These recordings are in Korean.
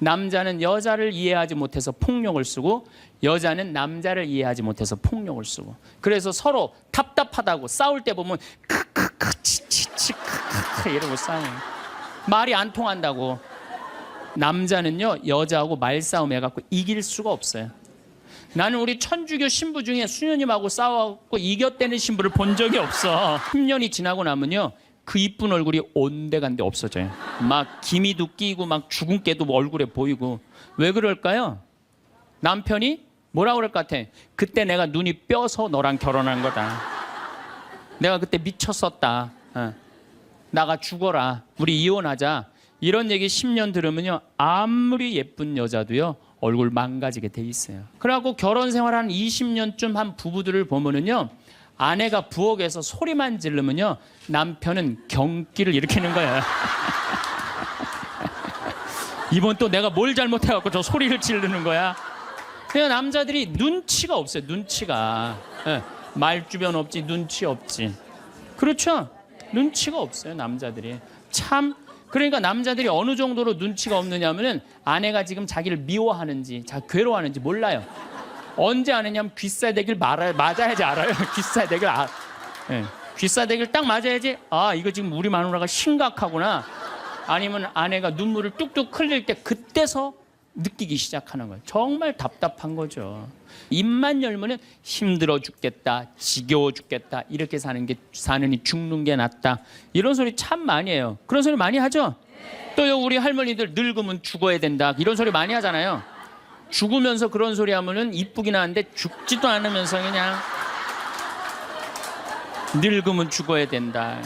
남자는 여자를 이해하지 못해서 폭력을 쓰고 여자는 남자를 이해하지 못해서 폭력을 쓰고 그래서 서로 답답하다고 싸울 때 보면 크크크 치치치 크크크 이러고 싸워요. 말이 안 통한다고. 남자는요 여자하고 말싸움 해갖고 이길 수가 없어요. 나는 우리 천주교 신부 중에 수녀님하고 싸워갖고 이겼다는 신부를 본 적이 없어. 10년이 지나고 나면요 그 이쁜 얼굴이 온데간데 없어져요. 막 기미도 끼고 막 주근깨도 얼굴에 보이고. 왜 그럴까요? 남편이 뭐라 그럴 것 같아? 그때 내가 눈이 뼈서 너랑 결혼한 거다. 내가 그때 미쳤었다. 나가 죽어라. 우리 이혼하자. 이런 얘기 10년 들으면요 아무리 예쁜 여자도요 얼굴 망가지게 돼 있어요. 그래갖고 결혼 생활 한 20년쯤 한 부부들을 보면은요 아내가 부엌에서 소리만 지르면요 남편은 경기를 일으키는 거야. 이번 또 내가 뭘 잘못해갖고 저 소리를 지르는 거야. 그냥 남자들이 눈치가 없어요. 눈치가. 말주변 없지 눈치 없지. 그렇죠? 눈치가 없어요 남자들이. 참. 그러니까 남자들이 어느 정도로 눈치가 없느냐면은 아내가 지금 자기를 미워하는지 괴로워하는지 몰라요. 언제 아느냐면 귀싸대기를 맞아야지 알아요. 귀싸대기를 귀싸대기를 딱 맞아야지 아 이거 지금 우리 마누라가 심각하구나. 아니면 아내가 눈물을 뚝뚝 흘릴 때 그때서 느끼기 시작하는 거예요. 정말 답답한 거죠. 입만 열면은 힘들어 죽겠다, 지겨워 죽겠다, 이렇게 사느니 죽는 게 낫다. 이런 소리 참 많이 해요. 그런 소리 많이 하죠? 또요 우리 할머니들 늙으면 죽어야 된다. 이런 소리 많이 하잖아요. 죽으면서 그런 소리 하면은 이쁘긴 한데 죽지도 않으면서 그냥 늙으면 죽어야 된다.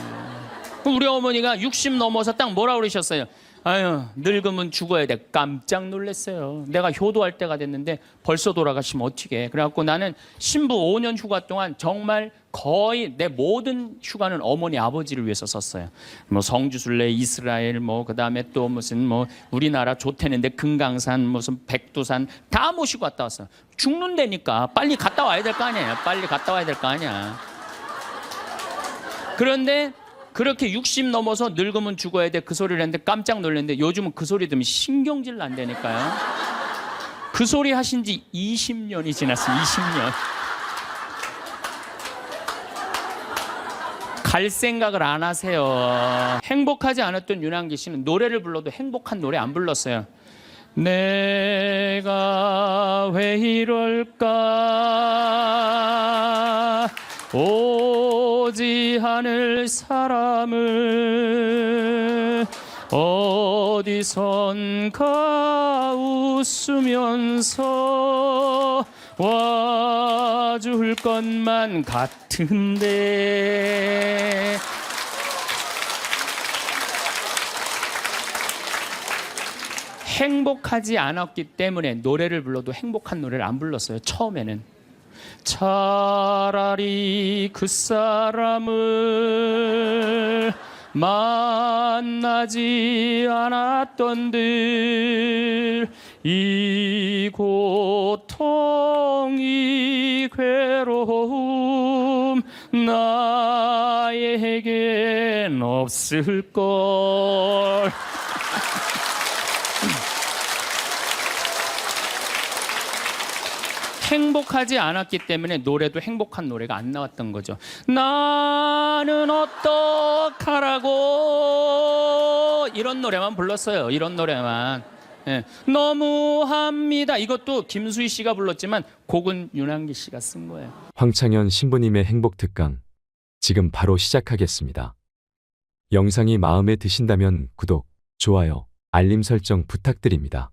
우리 어머니가 60 넘어서 딱 뭐라 그러셨어요? 아유 늙으면 죽어야 돼. 깜짝 놀랐어요. 내가 효도할 때가 됐는데 벌써 돌아가시면 어떡해. 그래갖고 나는 신부 5년 휴가 동안 정말 거의 내 모든 휴가는 어머니 아버지를 위해서 썼어요. 뭐 성주순례 이스라엘 뭐 그다음에 또 무슨 뭐 우리나라 좋대는데 금강산 무슨 백두산 다 모시고 갔다 왔어요. 죽는다니까 빨리 갔다 와야 될 거 아니에요. 빨리 갔다 와야 될 거 아니야. 그런데 그렇게 60 넘어서 늙으면 죽어야 돼 그 소리를 했는데 깜짝 놀랐는데 요즘은 그 소리 들으면 신경질 난다니까요. 그 소리 하신 지 20년이 지났어요. 20년. 갈 생각을 안 하세요. 행복하지 않았던 윤한기 씨는 노래를 불러도 행복한 노래 안 불렀어요. 내가 왜 이럴까 오지 않을 사람을 어디선가 웃으면서 와줄 것만 같은데 행복하지 않았기 때문에 노래를 불러도 행복한 노래를 안 불렀어요. 처음에는. 차라리 그 사람을 만나지 않았던들 이 고통 이 괴로움 나에겐 없을걸. 행복하지 않았기 때문에 노래도 행복한 노래가 안 나왔던 거죠. 나는 어떡하라고 이런 노래만 불렀어요. 이런 노래만. 너무합니다. 이것도 김수희 씨가 불렀지만 곡은 윤한기 씨가 쓴 거예요. 황창현 신부님의 행복특강 지금 바로 시작하겠습니다. 영상이 마음에 드신다면 구독, 좋아요, 알림 설정 부탁드립니다.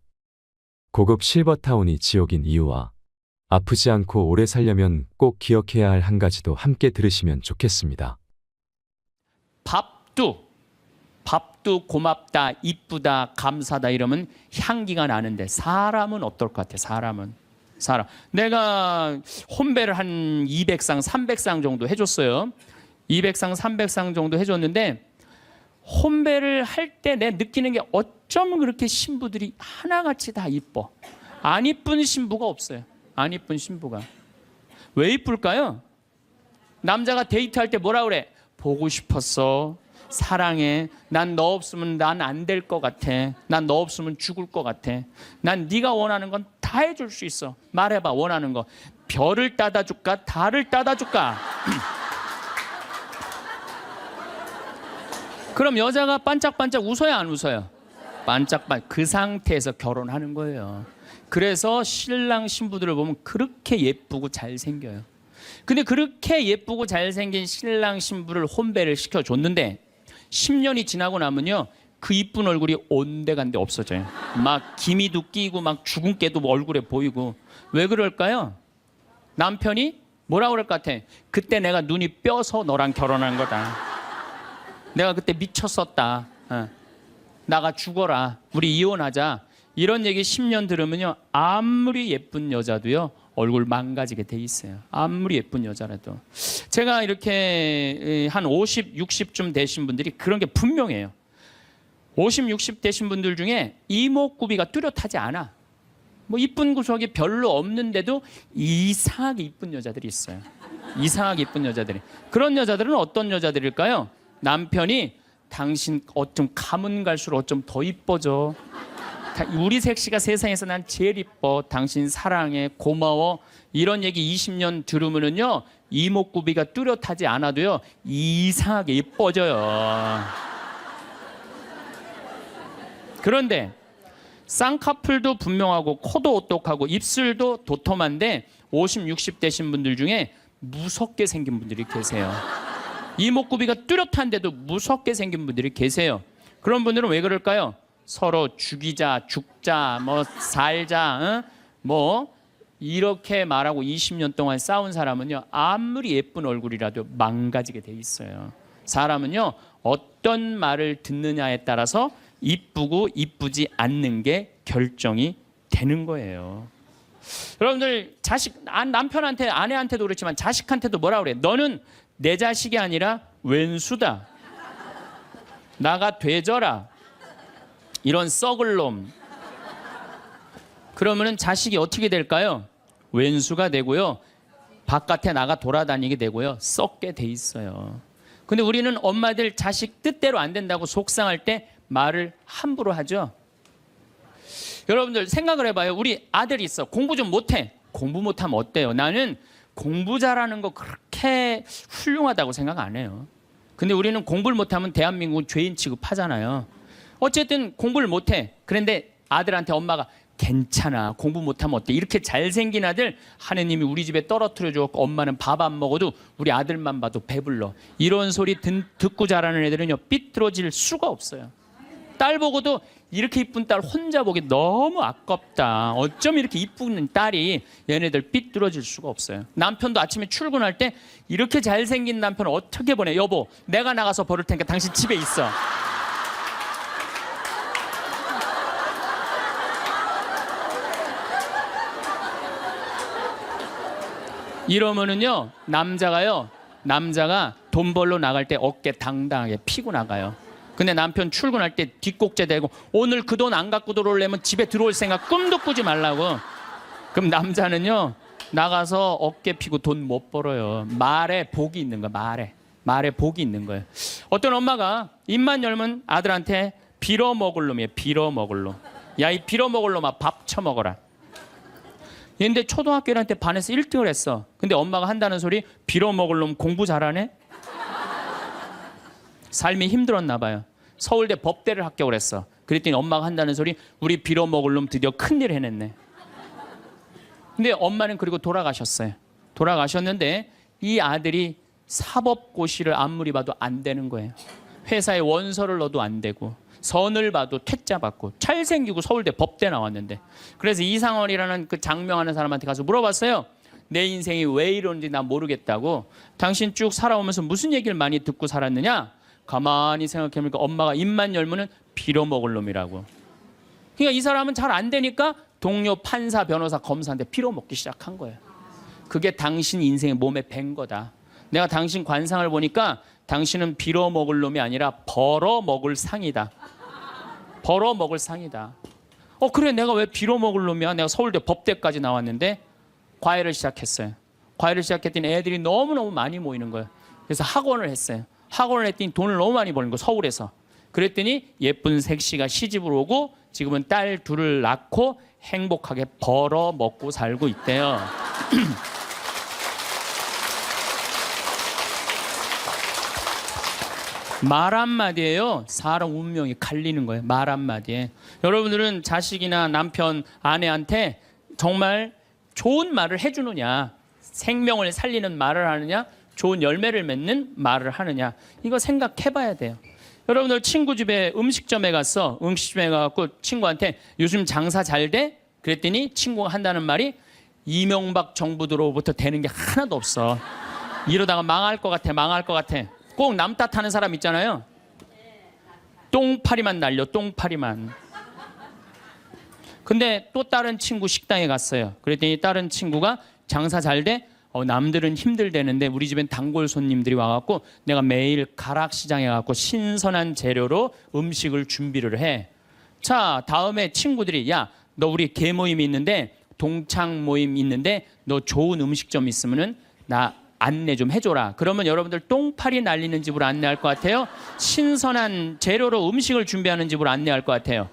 고급 실버타운이 지옥인 이유와 아프지 않고 오래 살려면 꼭 기억해야 할 한 가지도 함께 들으시면 좋겠습니다. 밥도 고맙다, 이쁘다, 감사다 이러면 향기가 나는데 사람은 어떨 것 같아? 사람. 내가 혼배를 한 200상, 300상 정도 해줬어요. 200상, 300상 정도 해줬는데 혼배를 할 때 내 느끼는 게 어쩌면 그렇게 신부들이 하나같이 다 이뻐. 안 이쁜 신부가 없어요. 안 이쁜 신부가. 왜 이쁠까요? 남자가 데이트할 때 뭐라 그래? 보고 싶었어. 사랑해. 난 너 없으면 난 안 될 것 같아. 난 너 없으면 죽을 것 같아. 난 네가 원하는 건 다 해줄 수 있어. 말해봐, 원하는 거. 별을 따다 줄까? 달을 따다 줄까? 그럼 여자가 반짝반짝 웃어야 안 웃어요? 반짝반짝. 그 상태에서 결혼하는 거예요. 그래서 신랑 신부들을 보면 그렇게 예쁘고 잘생겨요. 근데 그렇게 예쁘고 잘생긴 신랑 신부를 혼배를 시켜줬는데 10년이 지나고 나면요, 그 이쁜 얼굴이 온데간데 없어져요. 막 기미도 끼고 막 주근깨도 얼굴에 보이고. 왜 그럴까요? 남편이 뭐라 그럴 것 같아? 그때 내가 눈이 뼈서 너랑 결혼한 거다. 내가 그때 미쳤었다. 나가 죽어라. 우리 이혼하자. 이런 얘기 10년 들으면요, 아무리 예쁜 여자도요, 얼굴 망가지게 돼 있어요. 아무리 예쁜 여자라도. 제가 이렇게 한 50, 60쯤 되신 분들이 그런 게 분명해요. 50, 60 되신 분들 중에 이목구비가 뚜렷하지 않아. 뭐 이쁜 구석이 별로 없는데도 이상하게 이쁜 여자들이 있어요. 이상하게 이쁜 여자들이. 그런 여자들은 어떤 여자들일까요? 남편이 당신 어쩜 가면 갈수록 어쩜 더 이뻐져. 우리 섹시가 세상에서 난 제일 이뻐. 당신 사랑해. 고마워. 이런 얘기 20년 들으면은요, 이목구비가 뚜렷하지 않아도요, 이상하게 이뻐져요. 그런데 쌍꺼풀도 분명하고 코도 오똑하고 입술도 도톰한데 50, 60 되신 분들 중에 무섭게 생긴 분들이 계세요. 이목구비가 뚜렷한데도 무섭게 생긴 분들이 계세요. 그런 분들은 왜 그럴까요? 서로 죽이자, 죽자, 뭐 살자, 뭐 이렇게 말하고 20년 동안 싸운 사람은요, 아무리 예쁜 얼굴이라도 망가지게 돼 있어요. 사람은요, 어떤 말을 듣느냐에 따라서 이쁘고 이쁘지 않는 게 결정이 되는 거예요. 여러분들 남편한테, 아내한테도 그렇지만 자식한테도 뭐라 그래? 너는 내 자식이 아니라 왼수다. 나가 되져라. 이런 썩을 놈. 그러면은 자식이 어떻게 될까요? 왼수가 되고요, 바깥에 나가 돌아다니게 되고요, 썩게 돼 있어요. 근데 우리는 엄마들 자식 뜻대로 안 된다고 속상할 때 말을 함부로 하죠. 여러분들 생각을 해봐요. 우리 아들이 있어. 공부 좀 못해. 공부 못하면 어때요? 나는 공부 잘하는 거 그렇게 훌륭하다고 생각 안 해요. 근데 우리는 공부를 못하면 대한민국은 죄인 취급하잖아요. 어쨌든 공부를 못해. 그런데 아들한테 엄마가 괜찮아, 공부 못하면 어때? 이렇게 잘생긴 아들 하느님이 우리 집에 떨어뜨려 줬고 엄마는 밥 안 먹어도 우리 아들만 봐도 배불러. 이런 소리 듣고 자라는 애들은요, 삐뚤어질 수가 없어요. 딸 보고도 이렇게 이쁜 딸 혼자 보기 너무 아깝다. 어쩜 이렇게 이쁜 딸이, 얘네들 삐뚤어질 수가 없어요. 남편도 아침에 출근할 때 이렇게 잘생긴 남편 어떻게 보내? 여보, 내가 나가서 버릴 테니까 당신 집에 있어. 이러면은요, 남자가 돈 벌러 나갈 때 어깨 당당하게 피고 나가요. 근데 남편 출근할 때 뒷꼭지 대고 오늘 그 돈 안 갖고 들어오려면 집에 들어올 생각 꿈도 꾸지 말라고. 그럼 남자는요, 나가서 어깨 피고 돈 못 벌어요. 말에 복이 있는 거야. 말에 복이 있는 거예요. 어떤 엄마가 입만 열면 아들한테 빌어먹을 놈이에요. 빌어먹을 놈. 야, 이 빌어먹을 놈아, 밥 처먹어라. 얘인데 초등학교 1학년 때 반에서 1등을 했어. 근데 엄마가 한다는 소리, 빌어먹을 놈 공부 잘하네? 삶이 힘들었나 봐요. 서울대 법대를 합격을 했어. 그랬더니 엄마가 한다는 소리, 우리 빌어먹을 놈 드디어 큰일 해냈네. 근데 엄마는 그리고 돌아가셨어요. 돌아가셨는데 이 아들이 사법고시를 아무리 봐도 안 되는 거예요. 회사에 원서를 넣어도 안 되고, 선을 봐도 퇴짜 받고, 잘생기고 서울대 법대 나왔는데. 그래서 이상원이라는 그 장명하는 사람한테 가서 물어봤어요. 내 인생이 왜 이러는지 난 모르겠다고. 당신 쭉 살아오면서 무슨 얘기를 많이 듣고 살았느냐? 가만히 생각해보니까 엄마가 입만 열면은 빌어먹을 놈이라고. 그러니까 이 사람은 잘 안 되니까 동료 판사, 변호사, 검사한테 빌어먹기 시작한 거예요. 그게 당신 인생의 몸에 밴 거다. 내가 당신 관상을 보니까 당신은 빌어먹을 놈이 아니라 벌어먹을 상이다. 벌어먹을 상이다. 그래, 내가 왜 빌어먹을 놈이야? 내가 서울대 법대까지 나왔는데. 과외를 시작했어요. 과외를 시작했더니 애들이 너무너무 많이 모이는 거예요. 그래서 학원을 했어요. 학원을 했더니 돈을 너무 많이 버는 거 서울에서. 그랬더니 예쁜 색시가 시집을 오고 지금은 딸 둘을 낳고 행복하게 벌어 먹고 살고 있대요. 말 한마디에요. 사람 운명이 갈리는 거예요. 말 한마디에. 여러분들은 자식이나 남편, 아내한테 정말 좋은 말을 해주느냐, 생명을 살리는 말을 하느냐, 좋은 열매를 맺는 말을 하느냐, 이거 생각해봐야 돼요. 여러분들 친구 집에 음식점에 갔어. 음식점에 가서 친구한테 요즘 장사 잘 돼? 그랬더니 친구가 한다는 말이 이명박 정부 들어부터 되는 게 하나도 없어. 이러다가 망할 것 같아, 망할 것 같아. 꼭 남 탓하는 사람 있잖아요. 똥파리만 날려, 똥파리만. 근데 또 다른 친구 식당에 갔어요. 그랬더니 다른 친구가 장사 잘 돼? 남들은 힘들대는데 우리 집엔 단골 손님들이 와갖고 내가 매일 가락시장에 가갖고 신선한 재료로 음식을 준비를 해. 자, 다음에 친구들이 야, 너 우리 개 모임이 있는데 동창 모임 있는데 너 좋은 음식점 있으면은 나 안내 좀 해줘라. 그러면 여러분들 똥파리 날리는 집으로 안내할 것 같아요? 신선한 재료로 음식을 준비하는 집으로 안내할 것 같아요?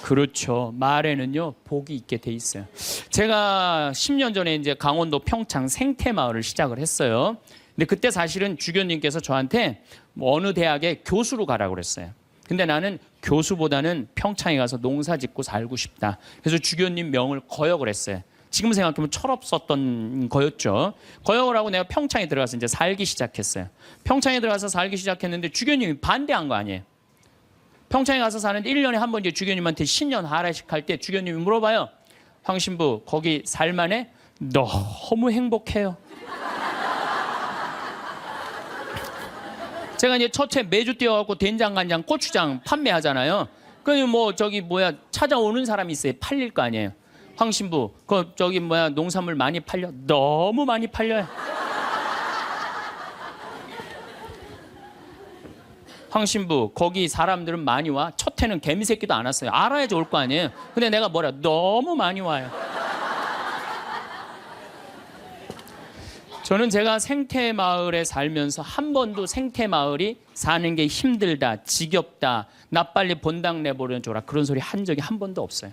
그렇죠. 말에는요 복이 있게 돼 있어요. 제가 10년 전에 이제 강원도 평창 생태마을을 시작을 했어요. 근데 그때 사실은 주교님께서 저한테 뭐 어느 대학에 교수로 가라고 그랬어요. 근데 나는 교수보다는 평창에 가서 농사 짓고 살고 싶다. 그래서 주교님 명을 거역을 했어요. 지금 생각하면 철없었던 거였죠. 거역을 하고 내가 평창에 들어가서 이제 살기 시작했어요. 평창에 들어가서 살기 시작했는데 주교님이 반대한 거 아니에요. 평창에 가서 사는데 1년에 한 번 이제 주교님한테 신년 하례식 할 때 주교님이 물어봐요. 황 신부 거기 살만해? 너무 행복해요. 제가 이제 첫째 매주 뛰어갖고 된장, 간장, 고추장 판매하잖아요. 그러니 뭐 저기 뭐야 찾아오는 사람이 있어요. 팔릴 거 아니에요. 황 신부 그 저기 뭐야 농산물 많이 팔려? 너무 많이 팔려요. 황 신부 거기 사람들은 많이 와? 첫 해는 개미새끼도 안 왔어요. 알아야지 올 거 아니에요. 근데 내가 뭐라 너무 많이 와요. 저는 제가 생태마을에 살면서 한 번도 생태마을이 사는 게 힘들다, 지겹다, 나 빨리 본당 내보내줘라 그런 소리 한 적이 한 번도 없어요.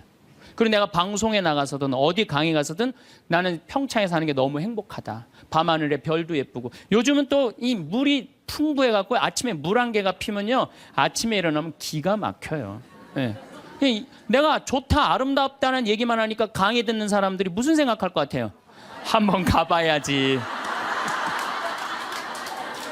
그리고 내가 방송에 나가서든 어디 강의 가서든 나는 평창에 사는 게 너무 행복하다. 밤하늘에 별도 예쁘고 요즘은 또 이 물이 풍부해갖고 아침에 물 한 개가 피면요 아침에 일어나면 기가 막혀요. 네. 내가 좋다 아름답다는 얘기만 하니까 강의 듣는 사람들이 무슨 생각할 것 같아요? 한번 가봐야지.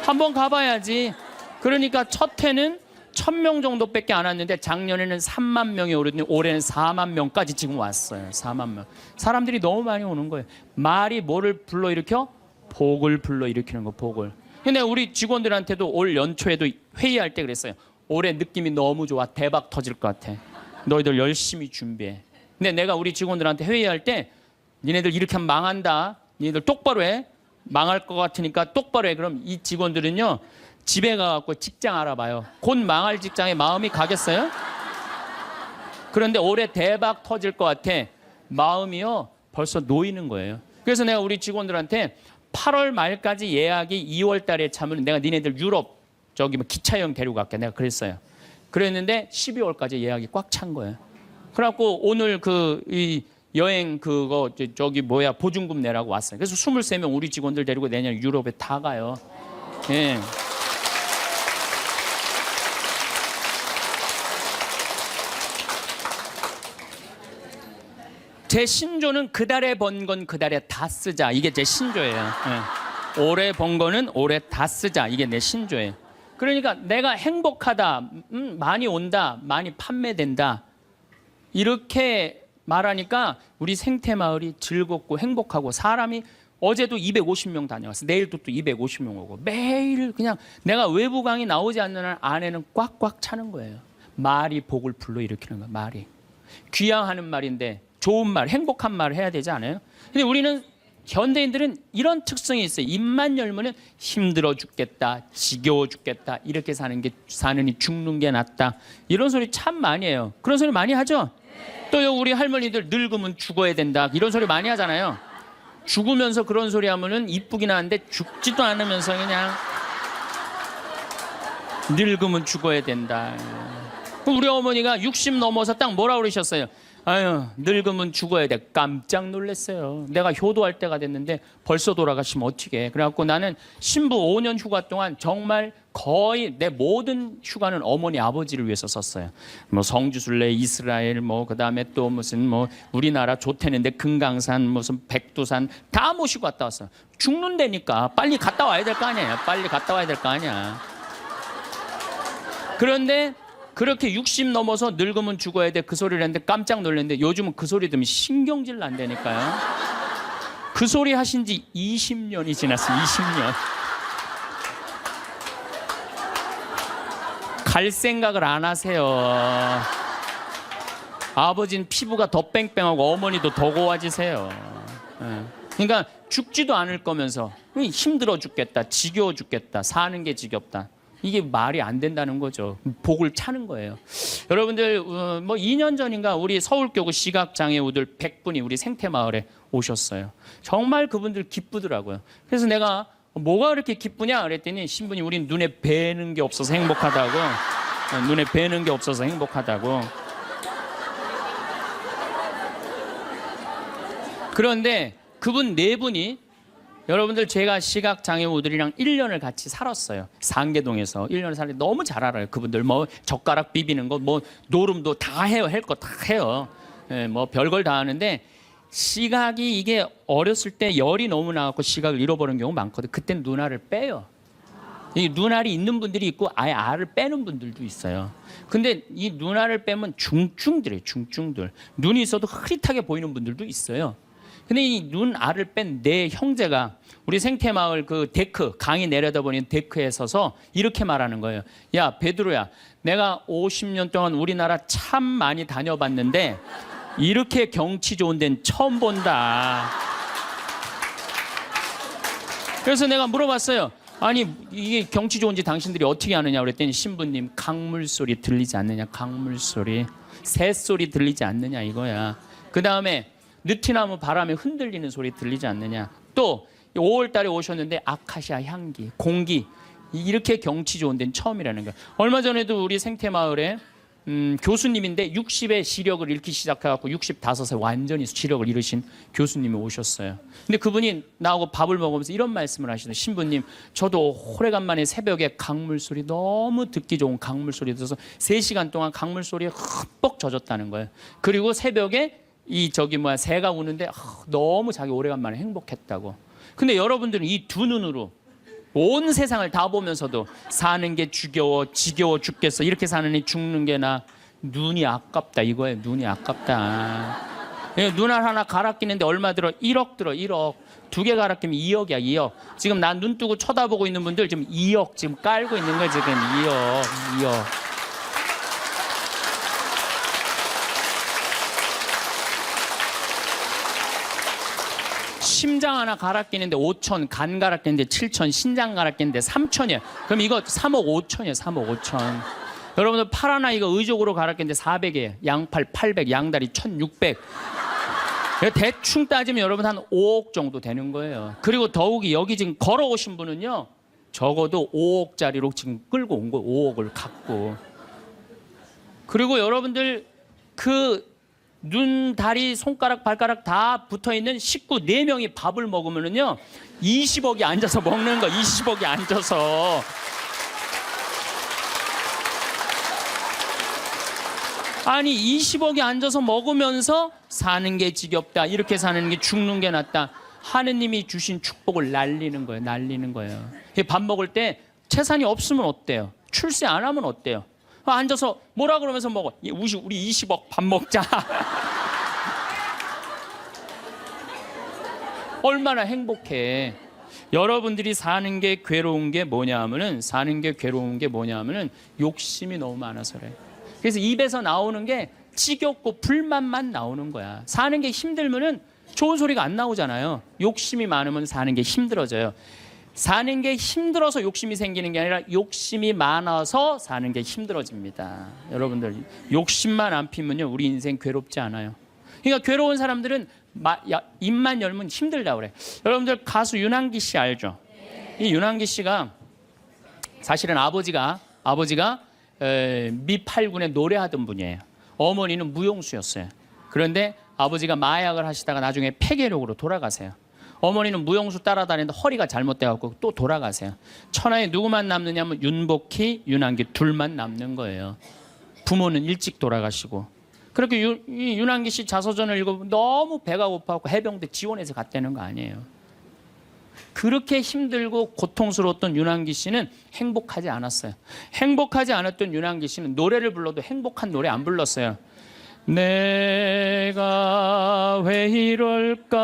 한번 가봐야지. 그러니까 첫 해는 1000명 정도밖에 안 왔는데 작년에는 3만 명이 오르더니 올해는 4만 명까지 지금 왔어요. 4만 명. 사람들이 너무 많이 오는 거예요. 말이 뭐를 불러일으켜? 복을 불러일으키는 거, 복을. 근데 우리 직원들한테도 올 연초에도 회의할 때 그랬어요. 올해 느낌이 너무 좋아. 대박 터질 것 같아. 너희들 열심히 준비해. 근데 내가 우리 직원들한테 회의할 때 니네들 이렇게 하면 망한다. 니네들 똑바로 해. 망할 것 같으니까 똑바로 해. 그럼 이 직원들은요. 집에 가갖고 직장 알아봐요. 곧 망할 직장에 마음이 가겠어요? 그런데 올해 대박 터질 것 같아. 마음이요. 벌써 놓이는 거예요. 그래서 내가 우리 직원들한테 8월 말까지 예약이 2월 달에 차면 내가 니네들 유럽 저기 뭐 기차여행 데리고 갈게. 내가 그랬어요. 그랬는데 12월까지 예약이 꽉 찬 거예요. 그래갖고 오늘 이 여행 그거 저기 뭐야 보증금 내라고 왔어요. 그래서 23명 우리 직원들 데리고 내년 유럽에 다 가요. 예. 제 신조는 그달에 번 건 그달에 다 쓰자. 이게 제 신조예요. 예. 올해 번 거는 올해 다 쓰자. 이게 내 신조예요. 그러니까 내가 행복하다, 많이 온다, 많이 판매된다. 이렇게 말하니까 우리 생태마을이 즐겁고 행복하고 사람이 어제도 250명 다녀왔어. 내일도 또 250명 오고 매일 그냥 내가 외부 강의 나오지 않는 한 안에는 꽉꽉 차는 거예요. 말이 복을 불러일으키는 거야. 말이. 귀향하는 말인데 좋은 말, 행복한 말을 해야 되지 않아요? 근데 우리는 현대인들은 이런 특성이 있어요. 입만 열면은 힘들어 죽겠다, 지겨워 죽겠다, 이렇게 사느니 죽는 게 낫다. 이런 소리 참 많이 해요. 그런 소리 많이 하죠? 또요 우리 할머니들 늙으면 죽어야 된다. 이런 소리 많이 하잖아요. 죽으면서 그런 소리 하면은 이쁘긴 한데 죽지도 않으면서 그냥 늙으면 죽어야 된다. 그럼 우리 어머니가 60 넘어서 딱 뭐라 그러셨어요? 아유, 늙으면 죽어야 돼. 깜짝 놀랐어요. 내가 효도할 때가 됐는데 벌써 돌아가시면 어떡해. 그래갖고 나는 신부 5년 휴가 동안 정말 거의 내 모든 휴가는 어머니 아버지를 위해서 썼어요. 뭐 성주순례, 이스라엘, 뭐 그다음에 또 무슨 뭐 우리나라 좋대는데 금강산, 무슨 백두산 다 모시고 갔다 왔어요. 죽는다니까 빨리 갔다 와야 될 거 아니에요. 빨리 갔다 와야 될 거 아니야. 그런데 그렇게 60 넘어서 늙으면 죽어야 돼 그 소리를 했는데 깜짝 놀랐는데 요즘은 그 소리 들으면 신경질 난다니까요. 그 소리 하신 지 20년이 지났어요. 20년. 갈 생각을 안 하세요. 아버지는 피부가 더 뺑뺑하고 어머니도 더 고와지세요. 그러니까 죽지도 않을 거면서 힘들어 죽겠다, 지겨워 죽겠다, 사는 게 지겹다. 이게 말이 안 된다는 거죠. 복을 차는 거예요. 여러분들 뭐 2년 전인가 우리 서울교구 시각장애우들 100분이 우리 생태마을에 오셨어요. 정말 그분들 기쁘더라고요. 그래서 내가 뭐가 그렇게 기쁘냐 그랬더니 신부님 우린 눈에 뵈는 게 없어서 행복하다고. 눈에 뵈는 게 없어서 행복하다고. 그런데 그분 네 분이 여러분들 제가 시각장애우들이랑 1년을 같이 살았어요. 상계동에서 1년을 살았는데 너무 잘 알아요. 그분들 뭐 젓가락 비비는 거 뭐 노름도 다 해요. 할 거 다 해요. 예, 뭐 별걸 다 하는데 시각이 이게 어렸을 때 열이 너무 나갖고 시각을 잃어버리는 경우 많거든요. 그땐 눈알을 빼요. 이 눈알이 있는 분들이 있고 아예 알을 빼는 분들도 있어요. 근데 이 눈알을 빼면 중증들이에요. 중증들. 눈이 있어도 흐릿하게 보이는 분들도 있어요. 근데 이 눈알을 뺀 내 형제가 우리 생태마을 그 데크 강이 내려다보는 데크에 서서 이렇게 말하는 거예요. 야 베드로야, 내가 50년 동안 우리나라 참 많이 다녀봤는데 이렇게 경치 좋은 데는 처음 본다. 그래서 내가 물어봤어요. 아니 이게 경치 좋은지 당신들이 어떻게 아느냐 그랬더니 신부님 강물 소리 들리지 않느냐. 강물 소리, 새 소리 들리지 않느냐 이거야. 그 다음에 느티나무 바람에 흔들리는 소리 들리지 않느냐. 또 5월 달에 오셨는데 아카시아 향기, 공기 이렇게 경치 좋은 데는 처음이라는 거예요. 얼마 전에도 우리 생태마을에 교수님인데 60에 시력을 잃기 시작해갖고 65세 완전히 시력을 잃으신 교수님이 오셨어요. 근데 그분이 나하고 밥을 먹으면서 이런 말씀을 하시더라고요. 신부님, 저도 오래간만에 새벽에 강물 소리 너무 듣기 좋은 강물 소리 들어서 3시간 동안 강물 소리에 흠뻑 젖었다는 거예요. 그리고 새벽에 새가 우는데 너무 자기 오래간만에 행복했다고. 근데 여러분들은 이 두 눈으로 온 세상을 다 보면서도 사는 게 지겨워 죽겠어. 이렇게 사느니 죽는 게 나. 눈이 아깝다 이거예요. 눈이 아깝다. 눈알 하나 갈아 끼는데 얼마 들어? 1억 들어. 1억. 2개 갈아 끼면 2억이야. 2억. 지금 난 눈 뜨고 쳐다보고 있는 분들 지금 2억 지금 깔고 있는 거예요. 지금 2억. 심장 하나 갈아 끼는데 5천, 간 갈아 끼는데 7천, 신장 갈아 끼는데 3천이에요. 그럼 이거 3억 5천이에요. 3억 5천. 여러분들 팔 하나 이거 의족으로 갈아 끼는데 400이에요. 양팔 800, 양다리 1600. 대충 따지면 여러분 한 5억 정도 되는 거예요. 그리고 더욱이 여기 지금 걸어오신 분은요. 적어도 5억짜리로 지금 끌고 온 거예요. 5억을 갖고. 그리고 여러분들 눈, 다리, 손가락, 발가락 다 붙어있는 식구 4명이 밥을 먹으면은요 20억이 앉아서 먹는 거. 20억이 앉아서. 아니 20억이 앉아서 먹으면서 사는 게 지겹다, 이렇게 사는 게 죽는 게 낫다. 하느님이 주신 축복을 날리는 거예요. 날리는 거예요. 밥 먹을 때 채산이 없으면 어때요? 출세 안 하면 어때요? 앉아서 뭐라 그러면서 먹어. 우리 20억 밥 먹자. 얼마나 행복해. 여러분들이 사는 게 괴로운 게 뭐냐 하면은 욕심이 너무 많아서 그래. 그래서 입에서 나오는 게 지겹고 불만만 나오는 거야. 사는 게 힘들면은 좋은 소리가 안 나오잖아요. 욕심이 많으면 사는 게 힘들어져요. 사는 게 힘들어서 욕심이 생기는 게 아니라 욕심이 많아서 사는 게 힘들어집니다. 여러분들 욕심만 안 피면요 우리 인생 괴롭지 않아요. 그러니까 괴로운 사람들은 입만 열면 힘들다 그래. 여러분들 가수 윤한기 씨 알죠? 이 윤한기 씨가 사실은 아버지가 아버지가 미 8군에 노래하던 분이에요. 어머니는 무용수였어요. 그런데 아버지가 마약을 하시다가 나중에 폐결핵으로 돌아가세요. 어머니는 무용수 따라다니는데 허리가 잘못돼갖고 또 돌아가세요. 천하에 누구만 남느냐면 윤복희, 윤한기 둘만 남는 거예요. 부모는 일찍 돌아가시고. 그렇게 윤한기 씨 자서전을 읽어보면 너무 배가 고파갖고 해병대 지원해서 갔다는 거 아니에요. 그렇게 힘들고 고통스러웠던 윤한기 씨는 행복하지 않았어요. 행복하지 않았던 윤한기 씨는 노래를 불러도 행복한 노래 안 불렀어요. 내가 왜 이럴까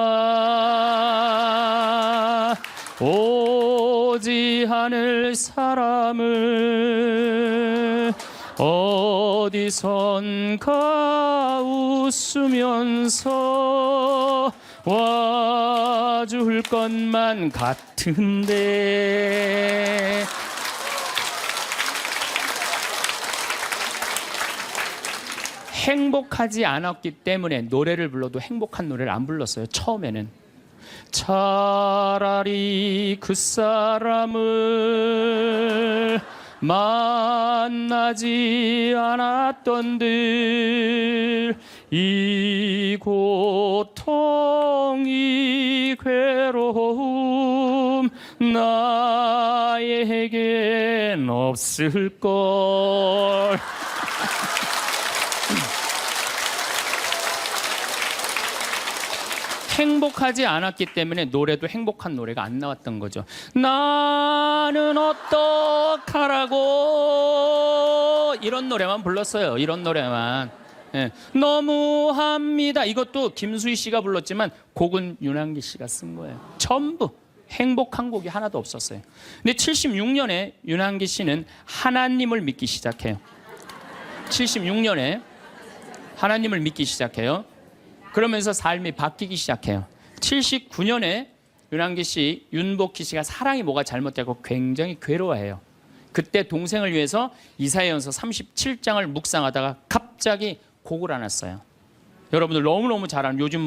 오지 않을 사람을 어디선가 웃으면서 와줄 것만 같은데 행복하지 않았기 때문에 노래를 불러도 행복한 노래를 안 불렀어요. 처음에는 차라리 그 사람을 만나지 않았던들 이 고통 이 괴로움 나에겐 없을걸. 행복하지 않았기 때문에 노래도 행복한 노래가 안 나왔던 거죠. 나는 어떡하라고 이런 노래만 불렀어요. 이런 노래만. 예. 너무합니다. 이것도 김수희 씨가 불렀지만 곡은 윤한기 씨가 쓴 거예요. 전부 행복한 곡이 하나도 없었어요. 근데 76년에 윤한기 씨는 하나님을 믿기 시작해요. 76년에 하나님을 믿기 시작해요. 그러면서 삶이 바뀌기 시작해요. 79년에 윤한기 씨, 윤복희 씨가 사랑이 뭐가 잘못되고 굉장히 괴로워해요. 그때 동생을 위해서 이사야전서 37장을 묵상하다가 갑자기 곡을 하나 써요. 여러분들 너무너무 잘 아는 요즘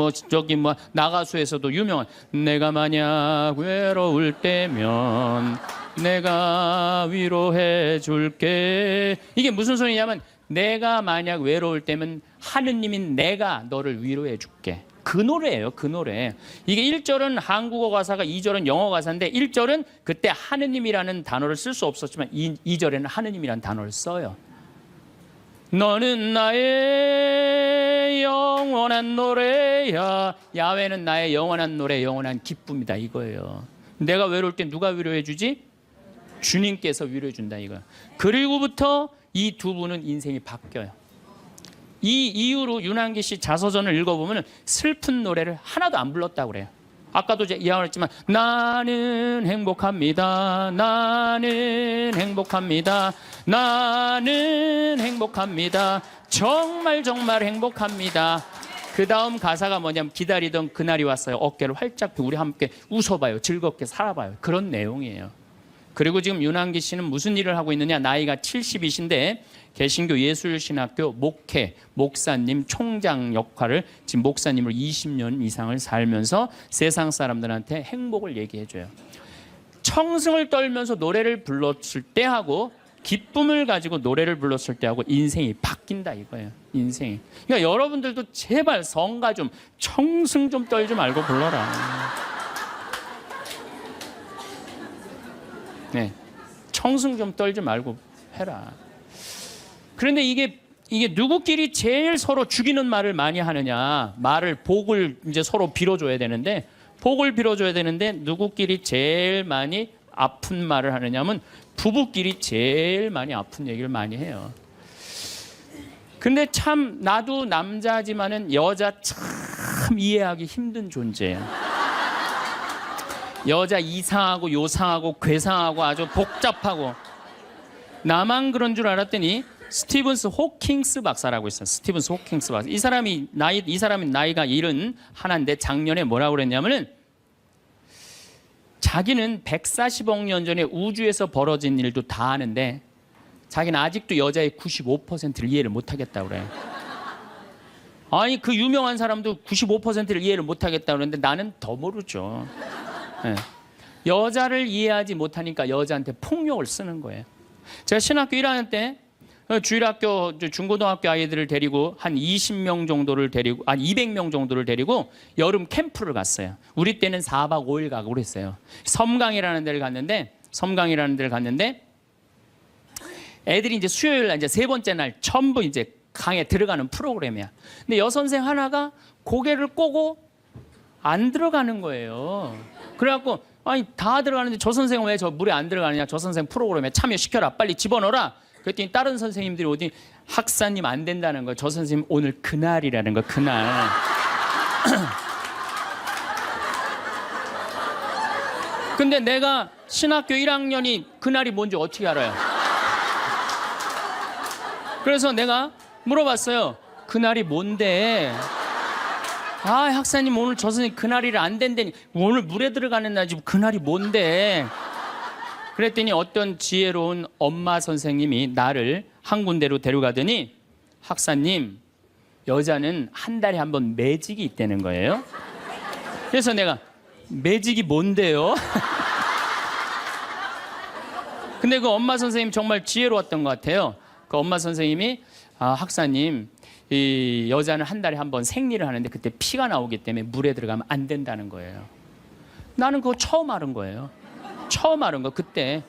나가수에서도 유명한 내가 만약 외로울 때면 내가 위로해 줄게. 이게 무슨 소리냐면 내가 만약 외로울 때면 하느님인 내가 너를 위로해 줄게. 그 노래예요. 그 노래. 이게 1절은 한국어 가사가 2절은 영어 가사인데 1절은 그때 하느님이라는 단어를 쓸 수 없었지만 2절에는 하느님이라는 단어를 써요. 너는 나의 영원한 노래야. 야훼는 나의 영원한 노래, 영원한 기쁨이다 이거예요. 내가 외로울 때 누가 위로해 주지? 주님께서 위로해 준다 이거예요. 그리고부터 이 두 분은 인생이 바뀌어요. 이 이후로 윤한기 씨 자서전을 읽어보면 슬픈 노래를 하나도 안 불렀다고 그래요. 아까도 이야기했지만 나는 행복합니다. 나는 행복합니다. 나는 행복합니다. 정말 정말 행복합니다. 그 다음 가사가 뭐냐면 기다리던 그날이 왔어요. 어깨를 활짝 펴고 우리 함께 웃어봐요. 즐겁게 살아봐요. 그런 내용이에요. 그리고 지금 윤한기 씨는 무슨 일을 하고 있느냐. 나이가 70이신데 개신교 예술신학교 목사님 총장 역할을 지금 목사님을 20년 이상을 살면서 세상 사람들한테 행복을 얘기해줘요. 청승을 떨면서 노래를 불렀을 때하고 기쁨을 가지고 노래를 불렀을 때하고 인생이 바뀐다 이거예요. 인생이. 그러니까 여러분들도 제발 성가 좀 청승 좀 떨지 말고 불러라. 네, 청승 좀 떨지 말고 해라. 그런데 이게 누구끼리 제일 서로 죽이는 말을 많이 하느냐? 복을 이제 서로 빌어줘야 되는데 복을 빌어줘야 되는데 누구끼리 제일 많이 아픈 말을 하느냐면 부부끼리 제일 많이 아픈 얘기를 많이 해요. 근데 참 나도 남자지만은 여자 참 이해하기 힘든 존재예요. 여자 이상하고 요상하고 괴상하고 아주 복잡하고 나만 그런 줄 알았더니 스티븐스 호킹스 박사라고 있어요. 스티븐스 호킹스 박사. 이 사람이 나이가 71인데 작년에 뭐라고 그랬냐면은 자기는 140억 년 전에 우주에서 벌어진 일도 다 아는데 자기는 아직도 여자의 95%를 이해를 못 하겠다고 그래요. 아니 그 유명한 사람도 95%를 이해를 못 하겠다고 그러는데 나는 더 모르죠. 네. 여자를 이해하지 못하니까 여자한테 폭력을 쓰는 거예요. 제가 신학교 1학년 때 주일학교 중고등학교 아이들을 데리고 한 20명 정도를 데리고 한 200명 정도를 데리고 여름 캠프를 갔어요. 우리 때는 4박 5일 가고 그랬어요. 섬강이라는 데를 갔는데 애들이 이제 수요일 날 이제 세 번째 날 전부 이제 강에 들어가는 프로그램이야. 근데 여선생 하나가 고개를 꼬고 안 들어가는 거예요. 그래갖고 아니 다 들어가는데 저 선생은 왜 저 물에 안 들어가느냐? 저 선생 프로그램에 참여시켜라. 빨리 집어넣어라. 그랬더니 다른 선생님들이 어디 학사님 안 된다는 거예요. 저 선생님 오늘 그날이라는 거 그날. 근데 내가 신학교 1학년이 그날이 뭔지 어떻게 알아요? 그래서 내가 물어봤어요. 그날이 뭔데? 아 학사님 오늘 저 선생님 그날이라 안 된다니. 오늘 물에 들어가는 날이지 그날이 뭔데? 그랬더니 어떤 지혜로운 엄마 선생님이 나를 한 군데로 데려가더니 학사님 여자는 한 달에 한 번 매직이 있다는 거예요. 그래서 내가 매직이 뭔데요? 근데 그 엄마 선생님 정말 지혜로웠던 것 같아요. 그 엄마 선생님이 학사님 이 여자는 한 달에 한 번 생리를 하는데 그때 피가 나오기 때문에 물에 들어가면 안 된다는 거예요. 나는 그거 처음 알은 거예요. 처음 알은 거 그때.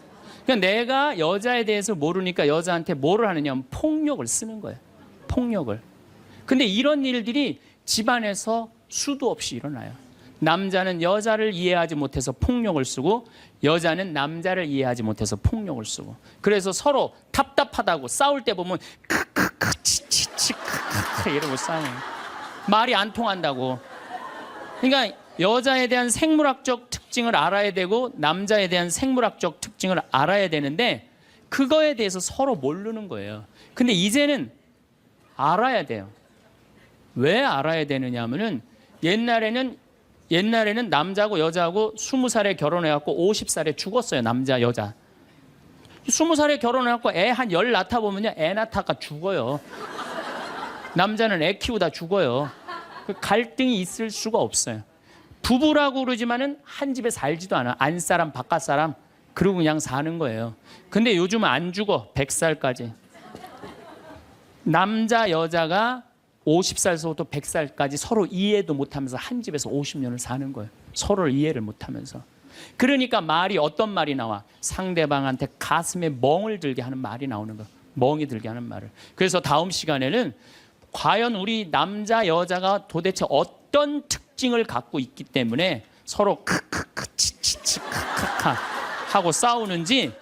그러니까 내가 여자에 대해서 모르니까 여자한테 뭐를 하느냐 하면 폭력을 쓰는 거예요. 폭력을. 근데 이런 일들이 집안에서 수도 없이 일어나요. 남자는 여자를 이해하지 못해서 폭력을 쓰고 여자는 남자를 이해하지 못해서 폭력을 쓰고 그래서 서로 답답하다고 싸울 때 보면 크크크 치치치 크크크 이러고 싸워요. 말이 안 통한다고. 그러니까 여자에 대한 생물학적 특징을 알아야 되고 남자에 대한 생물학적 특징을 알아야 되는데 그거에 대해서 서로 모르는 거예요. 근데 이제는 알아야 돼요. 왜 알아야 되느냐 하면은 옛날에는 남자하고 여자하고 20살에 결혼해갖고 50살에 죽었어요. 남자 여자 20살에 결혼해갖고 애 한 10 낳다 보면요 애 낳다가 죽어요. 남자는 애 키우다 죽어요. 그 갈등이 있을 수가 없어요. 부부라고 그러지만은 한 집에 살지도 않아. 안사람 바깥사람 그러고 그냥 사는 거예요. 근데 요즘은 안 죽어. 100살까지. 남자 여자가 50살서부터 100살까지 서로 이해도 못하면서 한 집에서 50년을 사는 거예요. 서로를 이해를 못하면서. 그러니까 말이 어떤 말이 나와? 상대방한테 가슴에 멍을 들게 하는 말이 나오는 거예요. 멍이 들게 하는 말을. 그래서 다음 시간에는 과연 우리 남자 여자가 도대체 어떤 특징을 갖고 있기 때문에 서로 크크크 치치치 크크크 하고 싸우는지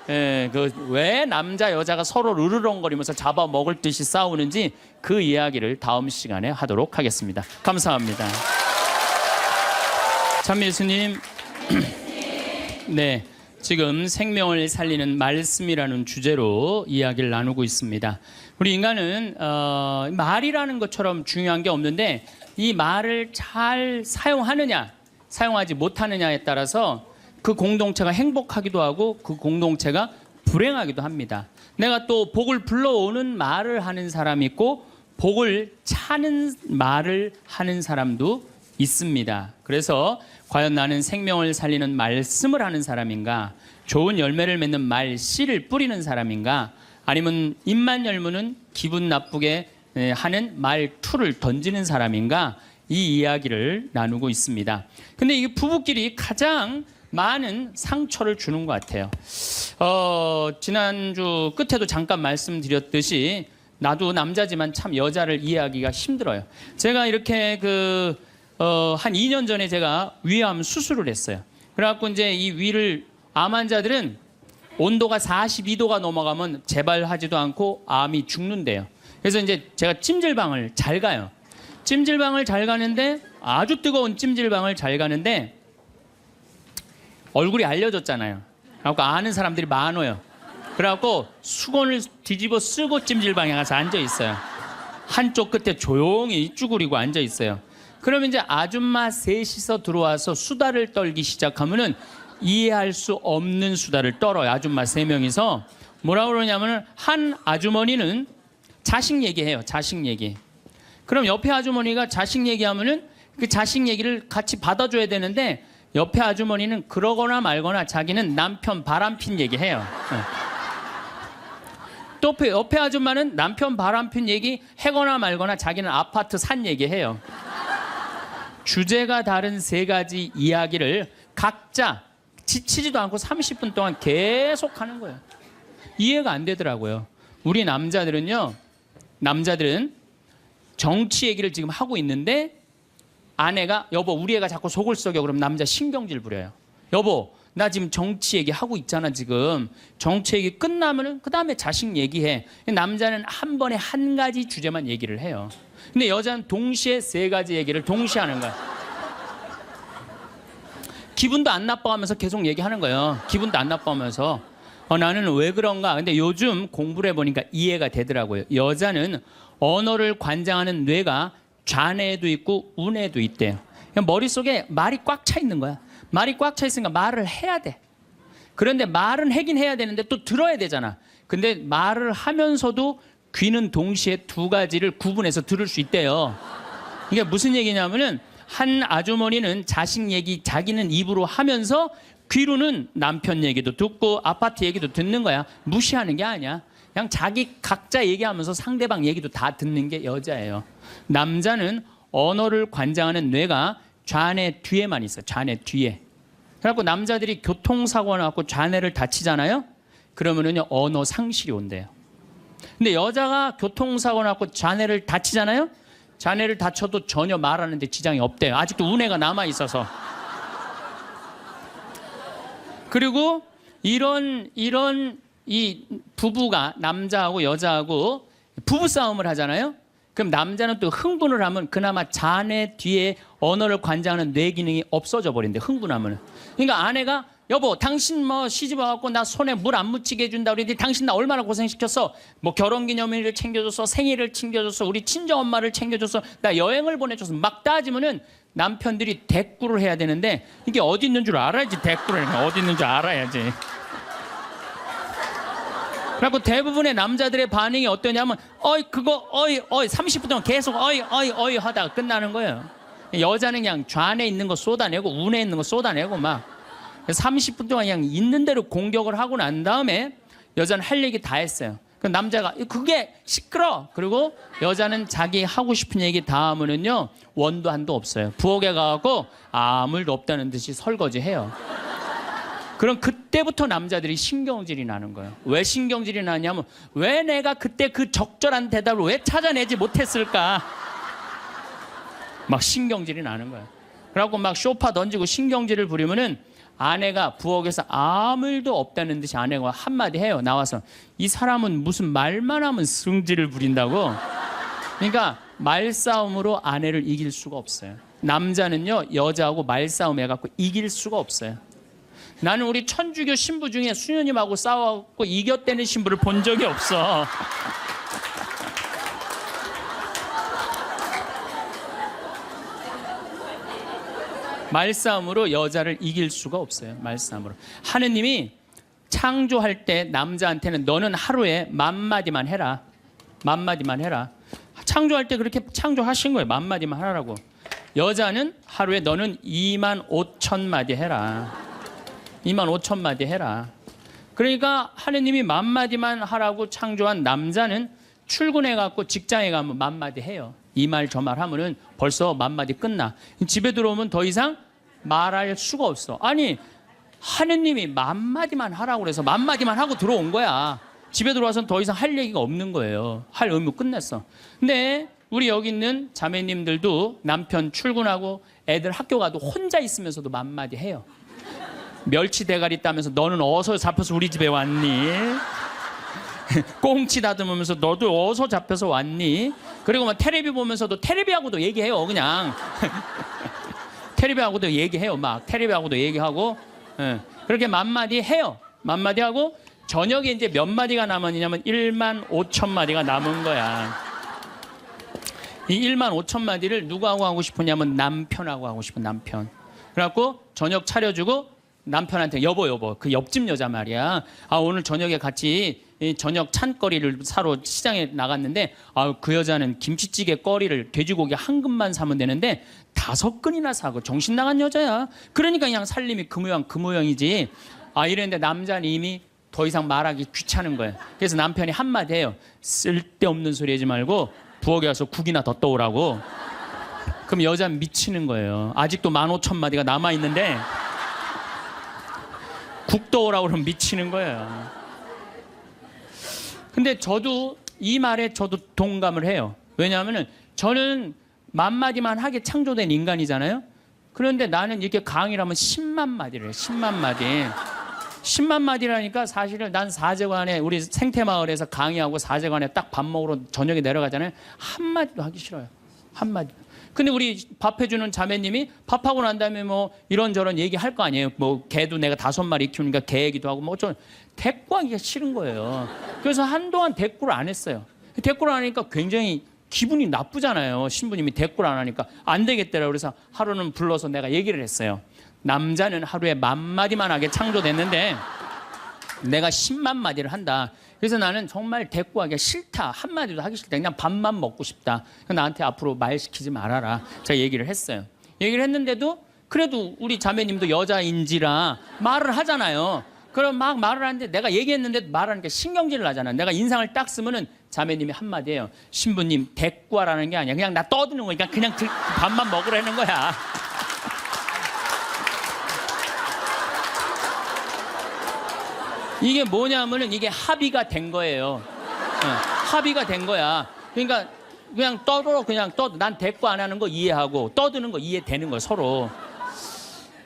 왜 남자 여자가 서로 으르렁거리면서 잡아먹을 듯이 싸우는지 그 이야기를 다음 시간에 하도록 하겠습니다. 감사합니다. 참 예수님 네, 지금 생명을 살리는 말씀이라는 주제로 이야기를 나누고 있습니다. 우리 인간은 말이라는 것처럼 중요한 게 없는데 이 말을 잘 사용하느냐 사용하지 못하느냐에 따라서 그 공동체가 행복하기도 하고 그 공동체가 불행하기도 합니다. 내가 또 복을 불러오는 말을 하는 사람이 있고 복을 차는 말을 하는 사람도 있습니다. 그래서 과연 나는 생명을 살리는 말씀을 하는 사람인가, 좋은 열매를 맺는 말씨를 뿌리는 사람인가, 아니면 입만 열무는 기분 나쁘게 하는 말투를 던지는 사람인가, 이 이야기를 나누고 있습니다. 근데 이 부부끼리 가장 많은 상처를 주는 것 같아요. 지난주 끝에도 잠깐 말씀드렸듯이 나도 남자지만 참 여자를 이해하기가 힘들어요. 제가 이렇게 한 2년 전에 제가 위암 수술을 했어요. 그래갖고 이제 이 위를 암 환자들은 온도가 42도가 넘어가면 재발하지도 않고 암이 죽는데요. 그래서 이제 제가 찜질방을 잘 가요. 찜질방을 잘 가는데 아주 뜨거운 찜질방을 잘 가는데 얼굴이 알려졌잖아요. 그래갖고 아는 사람들이 많아요. 그래갖고 수건을 뒤집어 쓰고 찜질방에 가서 앉아 있어요. 한쪽 끝에 조용히 쭈그리고 앉아 있어요. 그러면 이제 아줌마 셋이서 들어와서 수다를 떨기 시작하면은 이해할 수 없는 수다를 떨어요. 아줌마 3명이서 뭐라 그러냐면은 한 아주머니는 자식 얘기해요. 자식 얘기. 그럼 옆에 아주머니가 자식 얘기하면은 그 자식 얘기를 같이 받아줘야 되는데 옆에 아주머니는 그러거나 말거나 자기는 남편 바람핀 얘기해요. 또 옆에 아줌마는 남편 바람핀 얘기 해거나 말거나 자기는 아파트 산 얘기해요. 주제가 다른 세 가지 이야기를 각자 지치지도 않고 30분 동안 계속 하는 거예요. 이해가 안 되더라고요. 우리 남자들은 정치 얘기를 지금 하고 있는데 아내가 여보 우리 애가 자꾸 속을 썩여 그럼 남자 신경질 부려요. 여보 나 지금 정치 얘기 하고 있잖아 지금. 정치 얘기 끝나면은 그 다음에 자식 얘기해. 남자는 한 번에 한 가지 주제만 얘기를 해요. 근데 여자는 동시에 세 가지 얘기를 동시에 하는 거야. 기분도 안 나빠하면서 계속 얘기하는 거예요. 기분도 안 나빠하면서 나는 왜 그런가. 근데 요즘 공부를 해보니까 이해가 되더라고요. 여자는 언어를 관장하는 뇌가 좌뇌에도 있고 우뇌에도 있대요. 머릿속에 말이 꽉 차 있는 거야. 말이 꽉 차 있으니까 말을 해야 돼. 그런데 말은 하긴 해야 되는데 또 들어야 되잖아. 근데 말을 하면서도 귀는 동시에 두 가지를 구분해서 들을 수 있대요. 이게 무슨 얘기냐면은 한 아주머니는 자식 얘기 자기는 입으로 하면서 귀로는 남편 얘기도 듣고 아파트 얘기도 듣는 거야. 무시하는 게 아니야. 그냥 자기 각자 얘기하면서 상대방 얘기도 다 듣는 게 여자예요. 남자는 언어를 관장하는 뇌가 좌뇌 뒤에만 있어요. 좌뇌 뒤에. 그래갖고 남자들이 교통사고 나갖고 좌뇌를 다치잖아요. 그러면은요 언어 상실이 온대요. 근데 여자가 교통사고 나갖고 좌뇌를 다치잖아요. 좌뇌를 다쳐도 전혀 말하는데 지장이 없대요. 아직도 우뇌가 남아 있어서. 그리고 이런 이 부부가 남자하고 여자하고 부부 싸움을 하잖아요. 그럼 남자는 또 흥분을 하면 그나마 좌뇌 뒤에 언어를 관장하는 뇌 기능이 없어져 버린대. 흥분하면. 그러니까 아내가 여보 당신 뭐 시집 와갖고 나 손에 물 안 묻히게 해준다 그랬더니 당신 나 얼마나 고생시켰어. 뭐 결혼기념일을 챙겨줬어. 생일을 챙겨줬어. 우리 친정엄마를 챙겨줬어. 나 여행을 보내줬어. 막 따지면은 남편들이 대꾸를 해야 되는데 이게 어디 있는 줄 알아야지. 대꾸를 해야 어디 있는 줄 알아야지. 그리고 대부분의 남자들의 반응이 어떠냐면 그거 30분 동안 계속 어이 하다가 끝나는 거예요. 여자는 그냥 좌뇌에 있는 거 쏟아내고 우뇌에 있는 거 쏟아내고 막 30분 동안 그냥 있는 대로 공격을 하고 난 다음에 여자는 할 얘기 다 했어요. 그 남자가 그게 시끄러. 그리고 여자는 자기 하고 싶은 얘기 다 하면은요 원도 한도 없어요. 부엌에 가고 아무 일도 없다는 듯이 설거지해요. 그럼 그때부터 남자들이 신경질이 나는 거예요. 왜 신경질이 나냐면 왜 내가 그때 그 적절한 대답을 왜 찾아내지 못했을까? 막 신경질이 나는 거예요. 그래갖고 막 쇼파 던지고 신경질을 부리면은 아내가 부엌에서 아무 일도 없다는 듯이 아내가 한마디 해요. 나와서 이 사람은 무슨 말만 하면 승질을 부린다고. 그러니까 말싸움으로 아내를 이길 수가 없어요. 남자는요 여자하고 말싸움 해갖고 이길 수가 없어요. 나는 우리 천주교 신부 중에 수녀님하고 싸워갖고 이겼다는 신부를 본 적이 없어. 말싸움으로 여자를 이길 수가 없어요. 말싸움으로. 하느님이 창조할 때 남자한테는 너는 하루에 10,000마디만 해라. 10,000마디만 해라. 창조할 때 그렇게 창조하신 거예요. 10,000마디만 하라고. 여자는 하루에 너는 25,000마디 해라. 25,000마디 해라. 그러니까 하느님이 10,000마디만 하라고 창조한 남자는 출근해갖고 직장에 가면 10,000마디 해요. 이 말 저 말 하면은 벌써 10,000마디 끝나. 집에 들어오면 더 이상 말할 수가 없어. 아니 하느님이 10,000마디만 하라고 그래서 10,000마디만 하고 들어온 거야. 집에 들어와서는 더 이상 할 얘기가 없는 거예요. 할 의무 끝냈어. 근데 우리 여기 있는 자매님들도 남편 출근하고 애들 학교 가도 혼자 있으면서도 10,000마디 해요. 멸치 대가리 따면서 너는 어디서 잡혀서 우리 집에 왔니? 꽁치 다듬으면서 너도 어디서 잡혀서 왔니? 그리고 막 텔레비 보면서도 텔레비하고도 얘기해요. 그냥 텔레비하고도 얘기해요. 막 텔레비하고도 얘기하고 그렇게 10,000마디 해요. 10,000마디 하고 저녁에 이제 몇 마디가 남았냐면 15,000마디가 남은 거야. 이 15,000마디를 누구하고 하고 싶으냐면 남편하고 하고 싶은 남편. 그래갖고 저녁 차려주고 남편한테 여보 그 옆집 여자 말이야. 오늘 저녁에 같이 저녁 찬거리를 사러 시장에 나갔는데 그 여자는 김치찌개 거리를 돼지고기 한 근만 사면 되는데 5근이나 사고 정신 나간 여자야. 그러니까 그냥 살림이 그 모양 그 모양이지. 이랬는데 남자는 이미 더 이상 말하기 귀찮은 거예요. 그래서 남편이 한마디 해요. 쓸데없는 소리 하지 말고 부엌에 가서 국이나 더 떠오라고. 그럼 여자는 미치는 거예요. 아직도 15,000마디가 남아있는데 국 떠오라고 그러면 미치는 거예요. 근데 저도 이 말에 저도 동감을 해요. 왜냐하면 저는 만마디만 하게 창조된 인간이잖아요. 그런데 나는 이렇게 강의를 하면 10만 마디를 해요. 10만 마디. 10만 마디라니까 사실은 난 사제관에 우리 생태마을에서 강의하고 사제관에 딱 밥 먹으러 저녁에 내려가잖아요. 한마디도 하기 싫어요. 한마디. 근데 우리 밥 해주는 자매님이 밥하고 난 다음에 뭐 이런저런 얘기할 거 아니에요. 뭐 개도 내가 5마리 키우니까 개 얘기도 하고 뭐 어쩌면 대꾸하기가 싫은 거예요. 그래서 한동안 대꾸를 안 했어요. 대꾸를 안 하니까 굉장히 기분이 나쁘잖아요. 신부님이 대꾸를 안 하니까 안 되겠더라고요. 그래서 하루는 불러서 내가 얘기를 했어요. 남자는 하루에 10,000마디만 하게 창조됐는데 내가 10만 마디를 한다. 그래서 나는 정말 대꾸하기가 싫다. 한마디도 하기 싫다. 그냥 밥만 먹고 싶다. 나한테 앞으로 말 시키지 말아라. 제가 얘기를 했어요. 얘기를 했는데도 그래도 우리 자매님도 여자인지라 말을 하잖아요. 그럼 막 말을 하는데 내가 얘기했는데 말하니까 신경질을 나잖아. 내가 인상을 딱 쓰면은 자매님이 한마디예요. 신부님 대꾸하라는 게 아니야. 그냥 나 떠드는 거니까 그냥 밥만 먹으라는 거야. 이게 뭐냐면은 이게 합의가 된 거예요. 합의가 된 거야. 그러니까 그냥 떠들어 그냥 난 대꾸 안 하는 거 이해하고 떠드는 거 이해되는 거야 서로.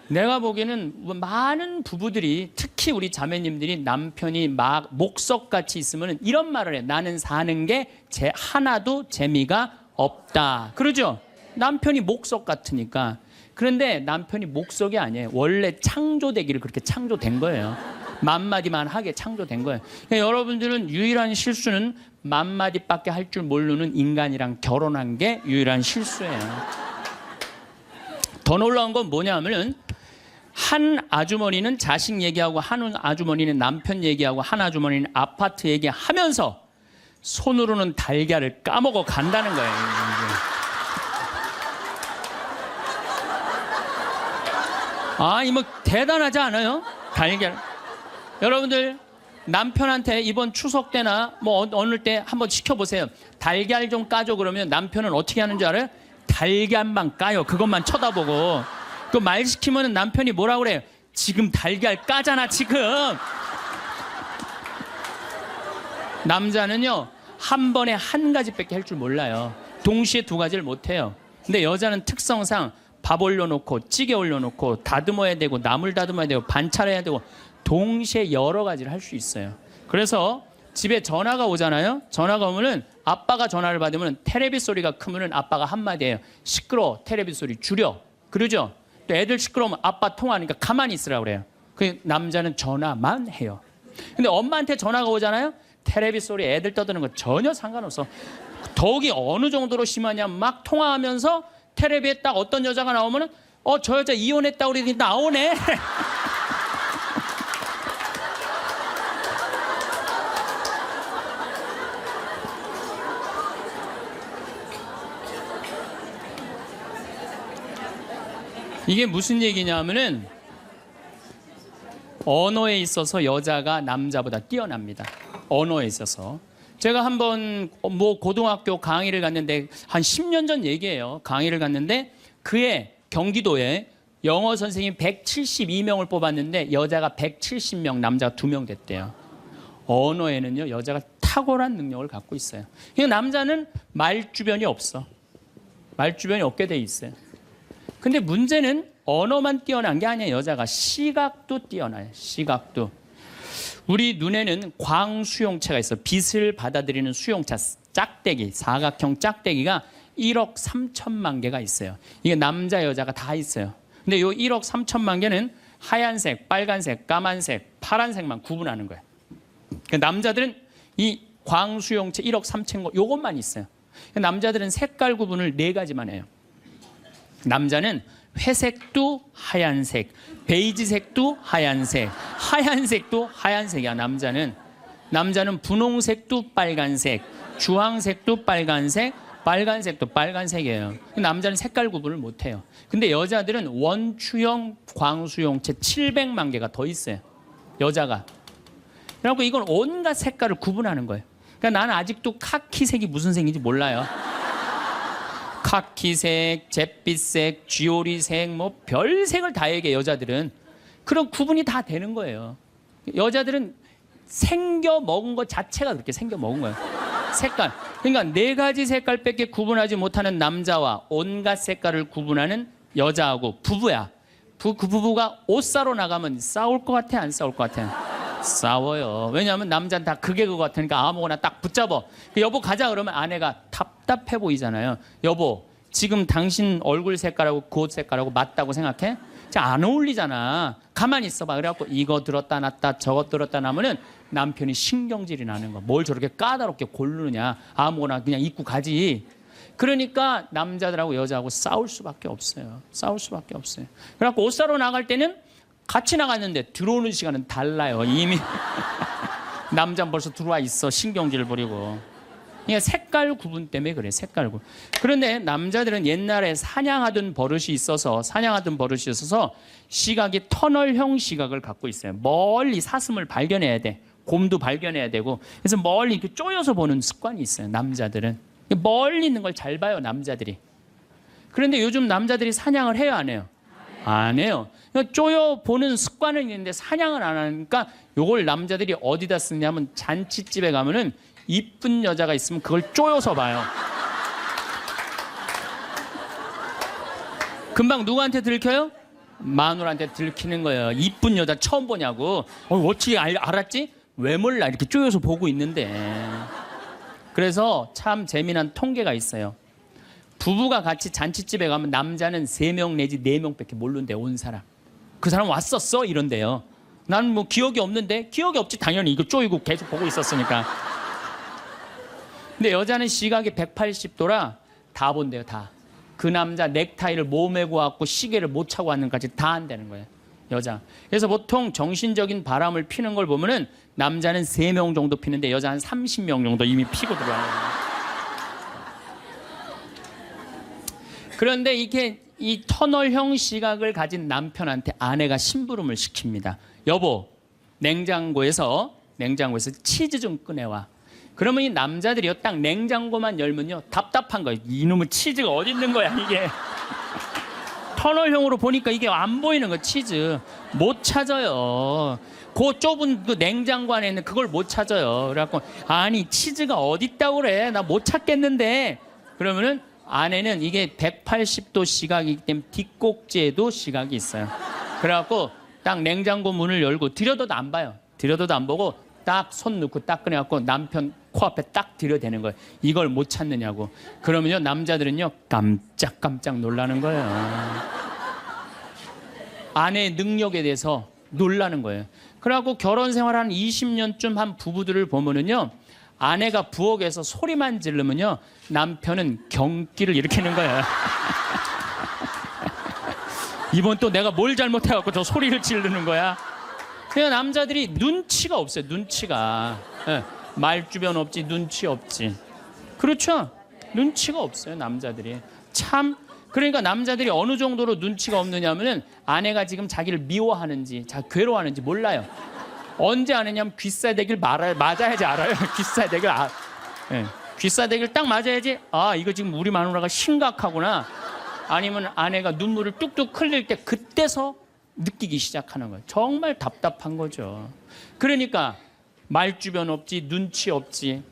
내가 보기에는 많은 부부들이 특히 우리 자매님들이 남편이 막 목석같이 있으면 이런 말을 해. 나는 사는 게 하나도 재미가 없다. 그러죠? 남편이 목석 같으니까. 그런데 남편이 목석이 아니에요. 원래 창조되기를 그렇게 창조된 거예요. 10,000마디만 하게 창조된 거예요. 그러니까 여러분들은 유일한 실수는 10,000마디밖에 할 줄 모르는 인간이랑 결혼한 게 유일한 실수예요. 더 놀라운 건 뭐냐면은 한 아주머니는 자식 얘기하고 한 아주머니는 남편 얘기하고 한 아주머니는 아파트 얘기하면서 손으로는 달걀을 까먹어 간다는 거예요. 아, 이 뭐 대단하지 않아요? 달걀. 여러분들 남편한테 이번 추석 때나 뭐 어느 때 한번 시켜보세요. 달걀 좀 까줘 그러면 남편은 어떻게 하는 줄 알아요? 달걀만 까요. 그것만 쳐다보고. 그 말 시키면 남편이 뭐라 그래요? 지금 달걀 까잖아 지금. 남자는요 한 번에 한 가지밖에 할 줄 몰라요. 동시에 2가지를 못해요. 근데 여자는 특성상 밥 올려놓고 찌개 올려놓고 다듬어야 되고 나물 다듬어야 되고 반찬해야 되고 동시에 여러 가지를 할 수 있어요. 그래서 집에 전화가 오잖아요. 전화가 오면은 아빠가 전화를 받으면 테레비 소리가 크면은 아빠가 한마디 해요. 시끄러워. 테레비 소리 줄여. 그러죠? 또 애들 시끄러우면 아빠 통화하니까 가만히 있으라고 그래요. 그 남자는 전화만 해요. 근데 엄마한테 전화가 오잖아요. 테레비 소리 애들 떠드는 거 전혀 상관없어. 더욱이 어느 정도로 심하냐면 막 통화하면서 테레비에 딱 어떤 여자가 나오면은 저 여자 이혼했다고 그러더니 나오네. 이게 무슨 얘기냐면은 언어에 있어서 여자가 남자보다 뛰어납니다. 언어에 있어서. 제가 한번 뭐 고등학교 강의를 갔는데 한 10년 전 얘기예요. 강의를 갔는데 그해 경기도에 영어 선생님 172명을 뽑았는데 여자가 170명, 남자가 2명 됐대요. 언어에는요 여자가 탁월한 능력을 갖고 있어요. 그러니까 남자는 말주변이 없어. 말주변이 없게 돼 있어요. 근데 문제는 언어만 뛰어난 게 아니에요. 여자가 시각도 뛰어나요. 시각도. 우리 눈에는 광수용체가 있어. 빛을 받아들이는 수용차, 짝대기, 사각형 짝대기가 1억 3천만 개가 있어요. 이게 남자 여자가 다 있어요. 근데 이 1억 3천만 개는 하얀색, 빨간색, 까만색, 파란색만 구분하는 거예요. 그러니까 남자들은 이 광수용체 1억 3천 거 요것만 있어요. 그러니까 남자들은 색깔 구분을 4가지만 해요. 남자는 회색도 하얀색, 베이지색도 하얀색, 하얀색도 하얀색이야. 남자는 분홍색도 빨간색, 주황색도 빨간색, 빨간색도 빨간색이에요. 남자는 색깔 구분을 못해요. 근데 여자들은 원추형 광수용체 700만 개가 더 있어요. 여자가. 그래갖고 이건 온갖 색깔을 구분하는 거예요. 그러니까 나는 아직도 카키색이 무슨 색인지 몰라요. 카키색, 잿빛색, 쥐오리색, 뭐 별색을 다 얘기해 여자들은. 그런 구분이 다 되는 거예요. 여자들은 생겨 먹은 것 자체가 그렇게 생겨 먹은 거예요. 색깔. 그러니까 4가지 색깔밖에 구분하지 못하는 남자와 온갖 색깔을 구분하는 여자하고 부부야. 그 부부가 옷 사러 나가면 싸울 것 같아, 안 싸울 것 같아? 싸워요. 왜냐하면 남자는 다 그게 그거 같으니까 아무거나 딱 붙잡아. 여보 가자 그러면 아내가 답답해 보이잖아요. 여보 지금 당신 얼굴 색깔하고 그 옷 색깔하고 맞다고 생각해? 안 어울리잖아. 가만히 있어봐. 그래갖고 이거 들었다 놨다 저것 들었다 놔면은 남편이 신경질이 나는 거야. 뭘 저렇게 까다롭게 고르느냐. 아무거나 그냥 입고 가지. 그러니까 남자들하고 여자하고 싸울 수밖에 없어요. 싸울 수밖에 없어요. 그래갖고 옷 사러 나갈 때는 같이 나갔는데 들어오는 시간은 달라요. 이미 남자는 벌써 들어와 있어. 신경질 부리고. 그러니까 색깔 구분 때문에 그래. 색깔 구분. 그런데 남자들은 옛날에 사냥하던 버릇이 있어서 시각이 터널형 시각을 갖고 있어요. 멀리 사슴을 발견해야 돼. 곰도 발견해야 되고. 그래서 멀리 이렇게 쪼여서 보는 습관이 있어요. 남자들은. 멀리 있는 걸 잘 봐요. 남자들이. 그런데 요즘 남자들이 사냥을 해요, 안 해요? 안 해요. 그러니까 쪼여 보는 습관은 있는데 사냥을 안 하니까 요걸 남자들이 어디다 쓰냐면 잔치집에 가면은 이쁜 여자가 있으면 그걸 쪼여서 봐요. 금방 누구한테 들켜요? 마누라한테 들키는 거예요. 이쁜 여자 처음 보냐고. 어떻게 알았지? 왜 몰라? 이렇게 쪼여서 보고 있는데. 그래서 참 재미난 통계가 있어요. 부부가 같이 잔치집에 가면 남자는 3명 내지 4명밖에 모르는데 온 사람. 그 사람 왔었어? 이런데요. 나는 뭐 기억이 없는데 기억이 없지 당연히 이거 쪼이고 계속 보고 있었으니까. 근데 여자는 시각이 180도라 다 본대요. 다. 그 남자 넥타이를 몸에 고왔고 시계를 못 차고 왔는까지 다 한다는 거예요. 여자. 그래서 보통 정신적인 바람을 피는 걸 보면은 남자는 3명 정도 피는데 여자는 30명 정도 이미 피고 들어와요. 그런데 이게 이 터널형 시각을 가진 남편한테 아내가 심부름을 시킵니다. 여보, 냉장고에서 치즈 좀 꺼내와. 그러면 이 남자들이요, 딱 냉장고만 열면요, 답답한 거예요. 이놈의 치즈가 어디 있는 거야, 이게. 터널형으로 보니까 이게 안 보이는 거예요, 치즈. 못 찾아요. 그 좁은 그 냉장고 안에 있는 그걸 못 찾아요. 그래갖고, 아니, 치즈가 어디 있다고 그래. 나 못 찾겠는데. 그러면은 아내는 이게 180도 시각이기 때문에 뒷꼭지에도 시각이 있어요. 그래갖고 딱 냉장고 문을 열고 들여다도 안 봐요. 들여다도 안 보고 딱 손 넣고 딱 꺼내갖고 남편 코앞에 딱 들여대는 거예요. 이걸 못 찾느냐고. 그러면요 남자들은요 깜짝깜짝 놀라는 거예요. 아내의 능력에 대해서 놀라는 거예요. 그래갖고 결혼 생활 한 20년쯤 한 부부들을 보면은요 아내가 부엌에서 소리만 지르면요 남편은 경기를 일으키는 거예요. 이번 또 내가 뭘 잘못해갖고 저 소리를 지르는 거야. 그냥 남자들이 눈치가 없어요. 눈치가. 네. 말주변 없지 눈치 없지. 그렇죠? 눈치가 없어요 남자들이. 참 그러니까 남자들이 어느 정도로 눈치가 없느냐면은 아내가 지금 자기를 미워하는지 괴로워하는지 몰라요. 언제 아느냐면 귀싸대기를 맞아야지 알아요. 귀싸대기를 네. 귀싸대기를 딱 맞아야지 아 이거 지금 우리 마누라가 심각하구나. 아니면 아내가 눈물을 뚝뚝 흘릴 때 그때서 느끼기 시작하는 거예요. 정말 답답한 거죠. 그러니까 말주변 없지 눈치 없지.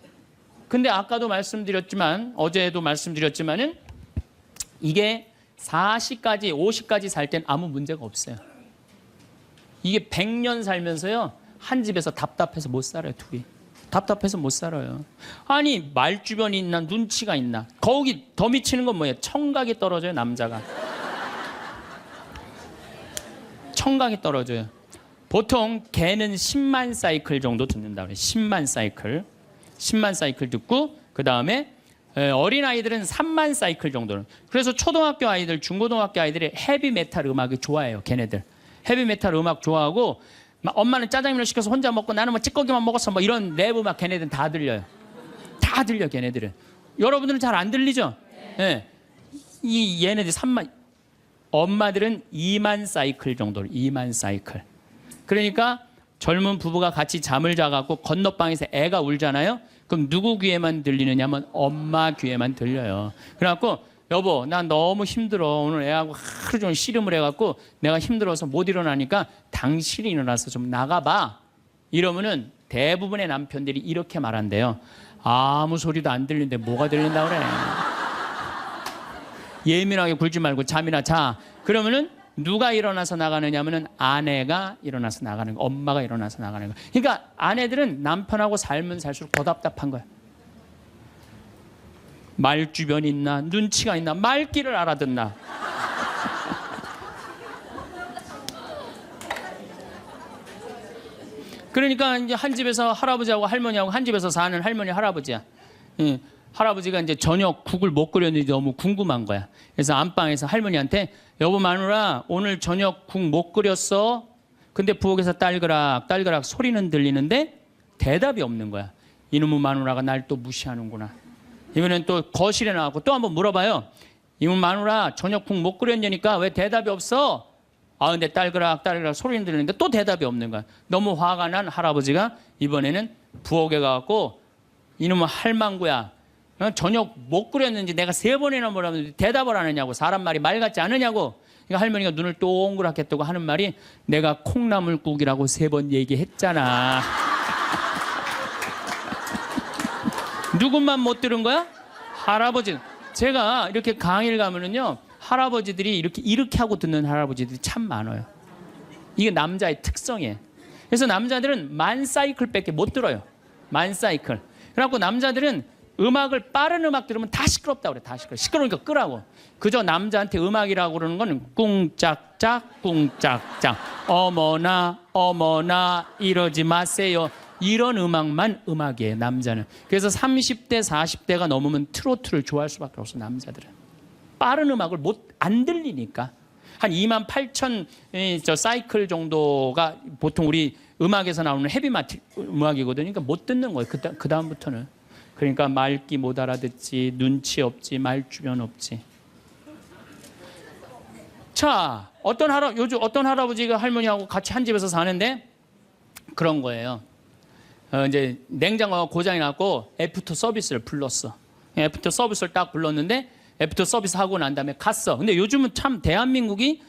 근데 아까도 말씀드렸지만 어제도 말씀드렸지만은 이게 40까지 50까지 살 땐 아무 문제가 없어요. 이게 100년 살면서요 한 집에서 답답해서 못 살아요. 둘이 답답해서 못 살아요. 아니 말주변이 있나 눈치가 있나. 거기 더 미치는 건 뭐예요? 청각이 떨어져요. 남자가 청각이 떨어져요. 보통 개는 10만 사이클 정도 듣는다 그래요. 10만 사이클 듣고 그 다음에 어린아이들은 3만 사이클 정도는. 그래서 초등학교 아이들 중고등학교 아이들이 헤비메탈 음악을 좋아해요. 걔네들 헤비메탈 음악 좋아하고 엄마는 짜장면을 시켜서 혼자 먹고 나는 뭐 찌꺼기만 먹었어 뭐 이런 랩 음악 걔네들은 다 들려요. 다 들려 걔네들은. 여러분들은 잘 안 들리죠? 네. 이 얘네들 3만 엄마들은 2만 사이클 정도 2만 사이클. 그러니까 젊은 부부가 같이 잠을 자갖고 건너방에서 애가 울잖아요. 그럼 누구 귀에만 들리느냐면 엄마 귀에만 들려요. 그래갖고 여보, 나 너무 힘들어. 오늘 애하고 하루 종일 씨름을 해갖고 내가 힘들어서 못 일어나니까 당신이 일어나서 좀 나가봐. 이러면은 대부분의 남편들이 이렇게 말한대요. 아무 소리도 안 들리는데 뭐가 들린다 그래. 예민하게 굴지 말고 잠이나 자. 그러면은 누가 일어나서 나가느냐면은 아내가 일어나서 나가는 거, 엄마가 일어나서 나가는 거. 그러니까 아내들은 남편하고 살면 살수록 더 답답한 거야. 말 주변 있나, 눈치가 있나, 말귀를 알아듣나. 그러니까 이제 한 집에서 할아버지하고 할머니하고 한 집에서 사는 할머니 할아버지야. 할아버지가 이제 저녁 국을 못 끓였는지 너무 궁금한 거야. 그래서 안방에서 할머니한테 여보 마누라 오늘 저녁 국 못 끓였어? 근데 부엌에서 딸그락 딸그락 소리는 들리는데 대답이 없는 거야. 이놈의 마누라가 날 또 무시하는구나. 이번엔 또 거실에 나가고 또 한번 물어봐요. 이놈의 마누라 저녁 국 못 끓였냐니까 왜 대답이 없어? 아 근데 딸그락 딸그락 소리는 들리는데 또 대답이 없는 거야. 너무 화가 난 할아버지가 이번에는 부엌에 가갖고 이놈의 할망구야. 저녁 못 끓였는지 내가 3번이나 물었는데 대답을 안 하냐고. 사람 말이 말 같지 않으냐고. 그러니까 할머니가 눈을 동그랗게 뜨고 하는 말이 내가 콩나물국이라고 3번 얘기했잖아. 누구만 못 들은 거야? 할아버지. 제가 이렇게 강의를 가면은요 할아버지들이 이렇게 하고 듣는 할아버지들이 참 많아요. 이게 남자의 특성이에요. 그래서 남자들은 만 사이클밖에 못 들어요. 만 사이클. 그래갖고 남자들은 음악을 빠른 음악 들으면 다 시끄럽다고 그래. 다 시끄러워. 시끄러우니까 끄라고. 그저 남자한테 음악이라고 그러는 건 꿍짝짝 꿍짝짝 어머나 어머나 이러지 마세요. 이런 음악만 음악이에요. 남자는. 그래서 30대 40대가 넘으면 트로트를 좋아할 수밖에 없어. 남자들은. 빠른 음악을 안 들리니까. 한 28,000 저 사이클 정도가 보통 우리 음악에서 나오는 헤비마트 음악이거든요. 그러니까 못 듣는 거예요. 그 다음부터는. 그러니까 말귀 못 알아듣지, 눈치 없지, 말 주변 없지. 자, 요즘 어떤 할아버지가 할머니하고 같이 한 집에서 사는데 그런 거예요. 이제 냉장고가 고장이 났고 애프터 서비스를 불렀어. 애프터 서비스를 딱 불렀는데 애프터 서비스 하고 난 다음에 갔어. 근데 요즘은 참 대한민국이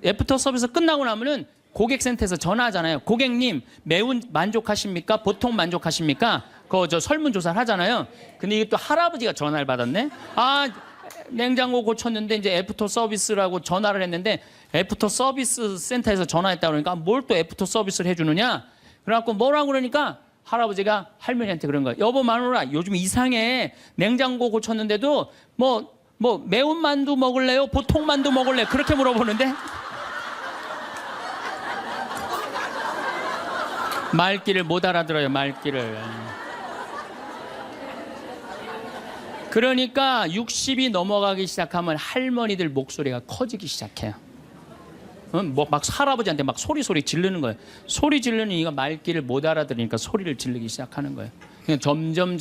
애프터 서비스 끝나고 나면은 고객센터에서 전화하잖아요. 고객님 매운 만족하십니까? 보통 만족하십니까? 저 설문조사를 하잖아요. 근데 이게 또 할아버지가 전화를 받았네. 아 냉장고 고쳤는데 이제 애프터 서비스라고 전화를 했는데 애프터 서비스 센터에서 전화했다 그러니까 뭘 또 애프터 서비스를 해주느냐? 그래갖고 뭐라고 그러니까 할아버지가 할머니한테 그런 거야. 여보 마누라 요즘 이상해. 냉장고 고쳤는데도 뭐 매운 만두 먹을래요? 보통 만두 먹을래? 그렇게 물어보는데 말귀를 못 알아들어요. 말귀를. 그러니까 60이 넘어가기 시작하면 할머니들 목소리가 커지기 시작해요. 막 할아버지한테 막 소리 지르는 거예요. 소리 지르는 이가 말귀를 못 알아들으니까 소리를 지르기 시작하는 거예요. 점점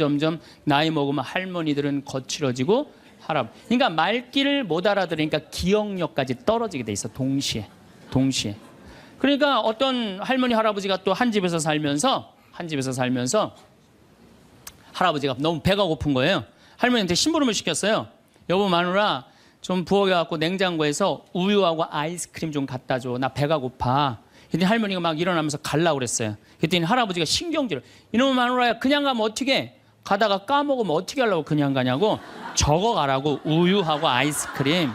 나이 먹으면 할머니들은 거칠어지고 그러니까 말귀를 못 알아들으니까 기억력까지 떨어지게 돼 있어. 동시에. 그러니까 어떤 할머니 할아버지가 또 한 집에서 살면서 할아버지가 너무 배가 고픈 거예요. 할머니한테 심부름을 시켰어요. 여보 마누라 좀 부엌에 갖고 냉장고에서 우유하고 아이스크림 좀 갖다 줘. 나 배가 고파. 그랬더니 할머니가 막 일어나면서 가려고 그랬어요. 그랬더니 할아버지가 신경질을. 이놈의 마누라야 그냥 가면 어떻게 가다가 까먹으면 어떻게 하려고 그냥 가냐고. 적어가라고. 우유하고 아이스크림.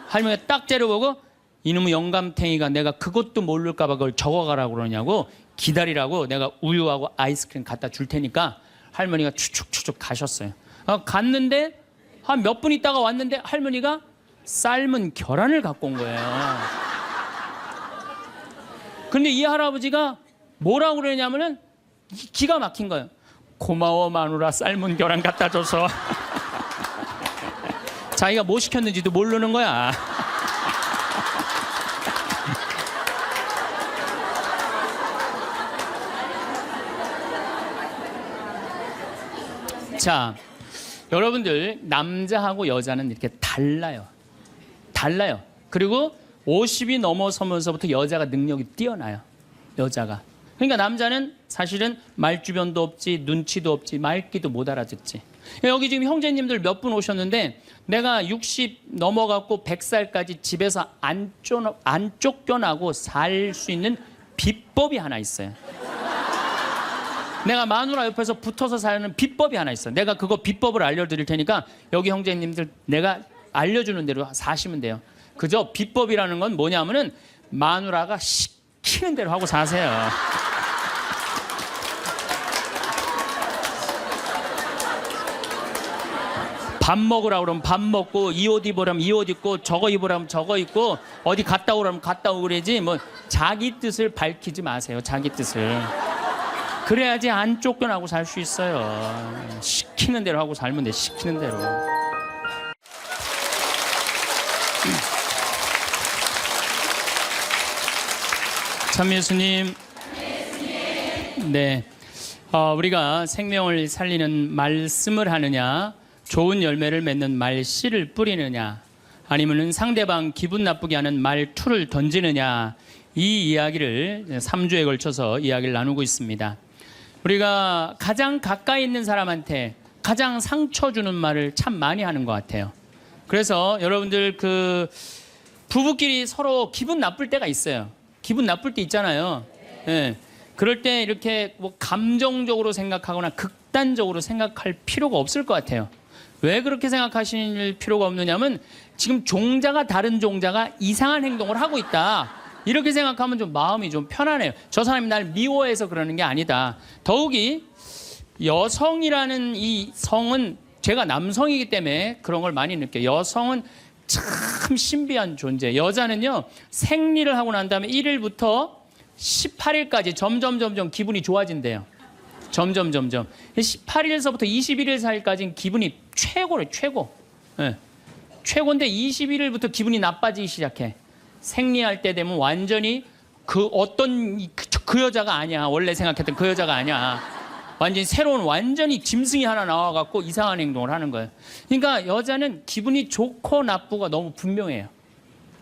할머니가 딱 째려보고 이놈의 영감탱이가 내가 그것도 모를까 봐 그걸 적어가라고 그러냐고. 기다리라고 내가 우유하고 아이스크림 갖다 줄 테니까. 할머니가 추측 가셨어요. 갔는데 한 몇 분 있다가 왔는데 할머니가 삶은 계란을 갖고 온 거예요. 근데 이 할아버지가 뭐라고 그러냐면은 기가 막힌 거예요. 고마워 마누라 삶은 계란 갖다 줘서. 자기가 뭐 시켰는지도 모르는 거야. 자, 여러분들 남자하고 여자는 이렇게 달라요. 그리고 50이 넘어서면서부터 여자가 능력이 뛰어나요. 여자가. 그러니까 남자는 사실은 말주변도 없지, 눈치도 없지, 말귀도 못 알아듣지. 여기 지금 형제님들 몇 분 오셨는데 내가 60 넘어갔고 100살까지 집에서 안 쫓겨나고 살 수 있는 비법이 하나 있어요. 내가 마누라 옆에서 붙어서 사는 비법이 하나 있어. 내가 그거 비법을 알려드릴 테니까 여기 형제님들 내가 알려주는 대로 사시면 돼요. 그저 비법이라는 건 뭐냐면은 마누라가 시키는 대로 하고 사세요. 밥 먹으라 그러면 밥 먹고, 이 옷 입으라면 이 옷 입고, 저거 입으라면 저거 입고, 어디 갔다 오라면 갔다 오고 그러지 뭐 자기 뜻을 밝히지 마세요. 자기 뜻을. 그래야지 안 쫓겨나고 살 수 있어요. 시키는 대로 하고 살면 돼. 시키는 대로. 참 예수님. 네. 우리가 생명을 살리는 말씀을 하느냐, 좋은 열매를 맺는 말씨를 뿌리느냐, 아니면은 상대방 기분 나쁘게 하는 말투를 던지느냐, 이 이야기를 3주에 걸쳐서 이야기를 나누고 있습니다. 우리가 가장 가까이 있는 사람한테 가장 상처 주는 말을 참 많이 하는 것 같아요. 그래서 여러분들 그 부부끼리 서로 기분 나쁠 때가 있어요. 기분 나쁠 때 있잖아요. 네. 그럴 때 이렇게 뭐 감정적으로 생각하거나 극단적으로 생각할 필요가 없을 것 같아요. 왜 그렇게 생각하실 필요가 없느냐면 지금 종자가 다른 종자가 이상한 행동을 하고 있다. 이렇게 생각하면 좀 마음이 좀 편안해요. 저 사람이 날 미워해서 그러는 게 아니다. 더욱이 여성이라는 이 성은 제가 남성이기 때문에 그런 걸 많이 느껴요. 여성은 참 신비한 존재. 여자는요, 생리를 하고 난 다음에 1일부터 18일까지 점점 기분이 좋아진대요. 점점 18일서부터 21일 사이까지는 기분이 최고래. 최고. 네. 최고인데 21일부터 기분이 나빠지기 시작해. 생리할 때 되면 완전히 그 여자가 아니야. 원래 생각했던 그 여자가 아니야. 완전히 새로운 완전히 짐승이 하나 나와갖고 이상한 행동을 하는 거예요. 그러니까 여자는 기분이 좋고 나쁘고 너무 분명해요.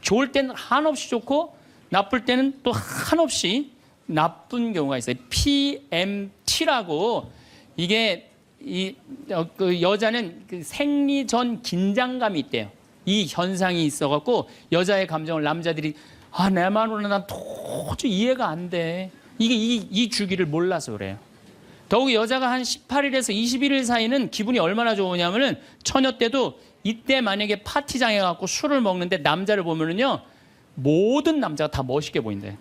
좋을 때는 한없이 좋고 나쁠 때는 또 한없이 나쁜 경우가 있어요. PMT라고 이게 그 여자는 그 생리 전 긴장감이 있대요. 이 현상이 있어갖고 여자의 감정을 남자들이 내 마누라 난 도저히 이해가 안 돼. 이게 이 주기를 몰라서 그래요. 더욱이 여자가 한 18일에서 21일 사이는 기분이 얼마나 좋으냐면은 처녀 때도 이때 만약에 파티장에 가고 술을 먹는데 남자를 보면은요 모든 남자가 다 멋있게 보인대.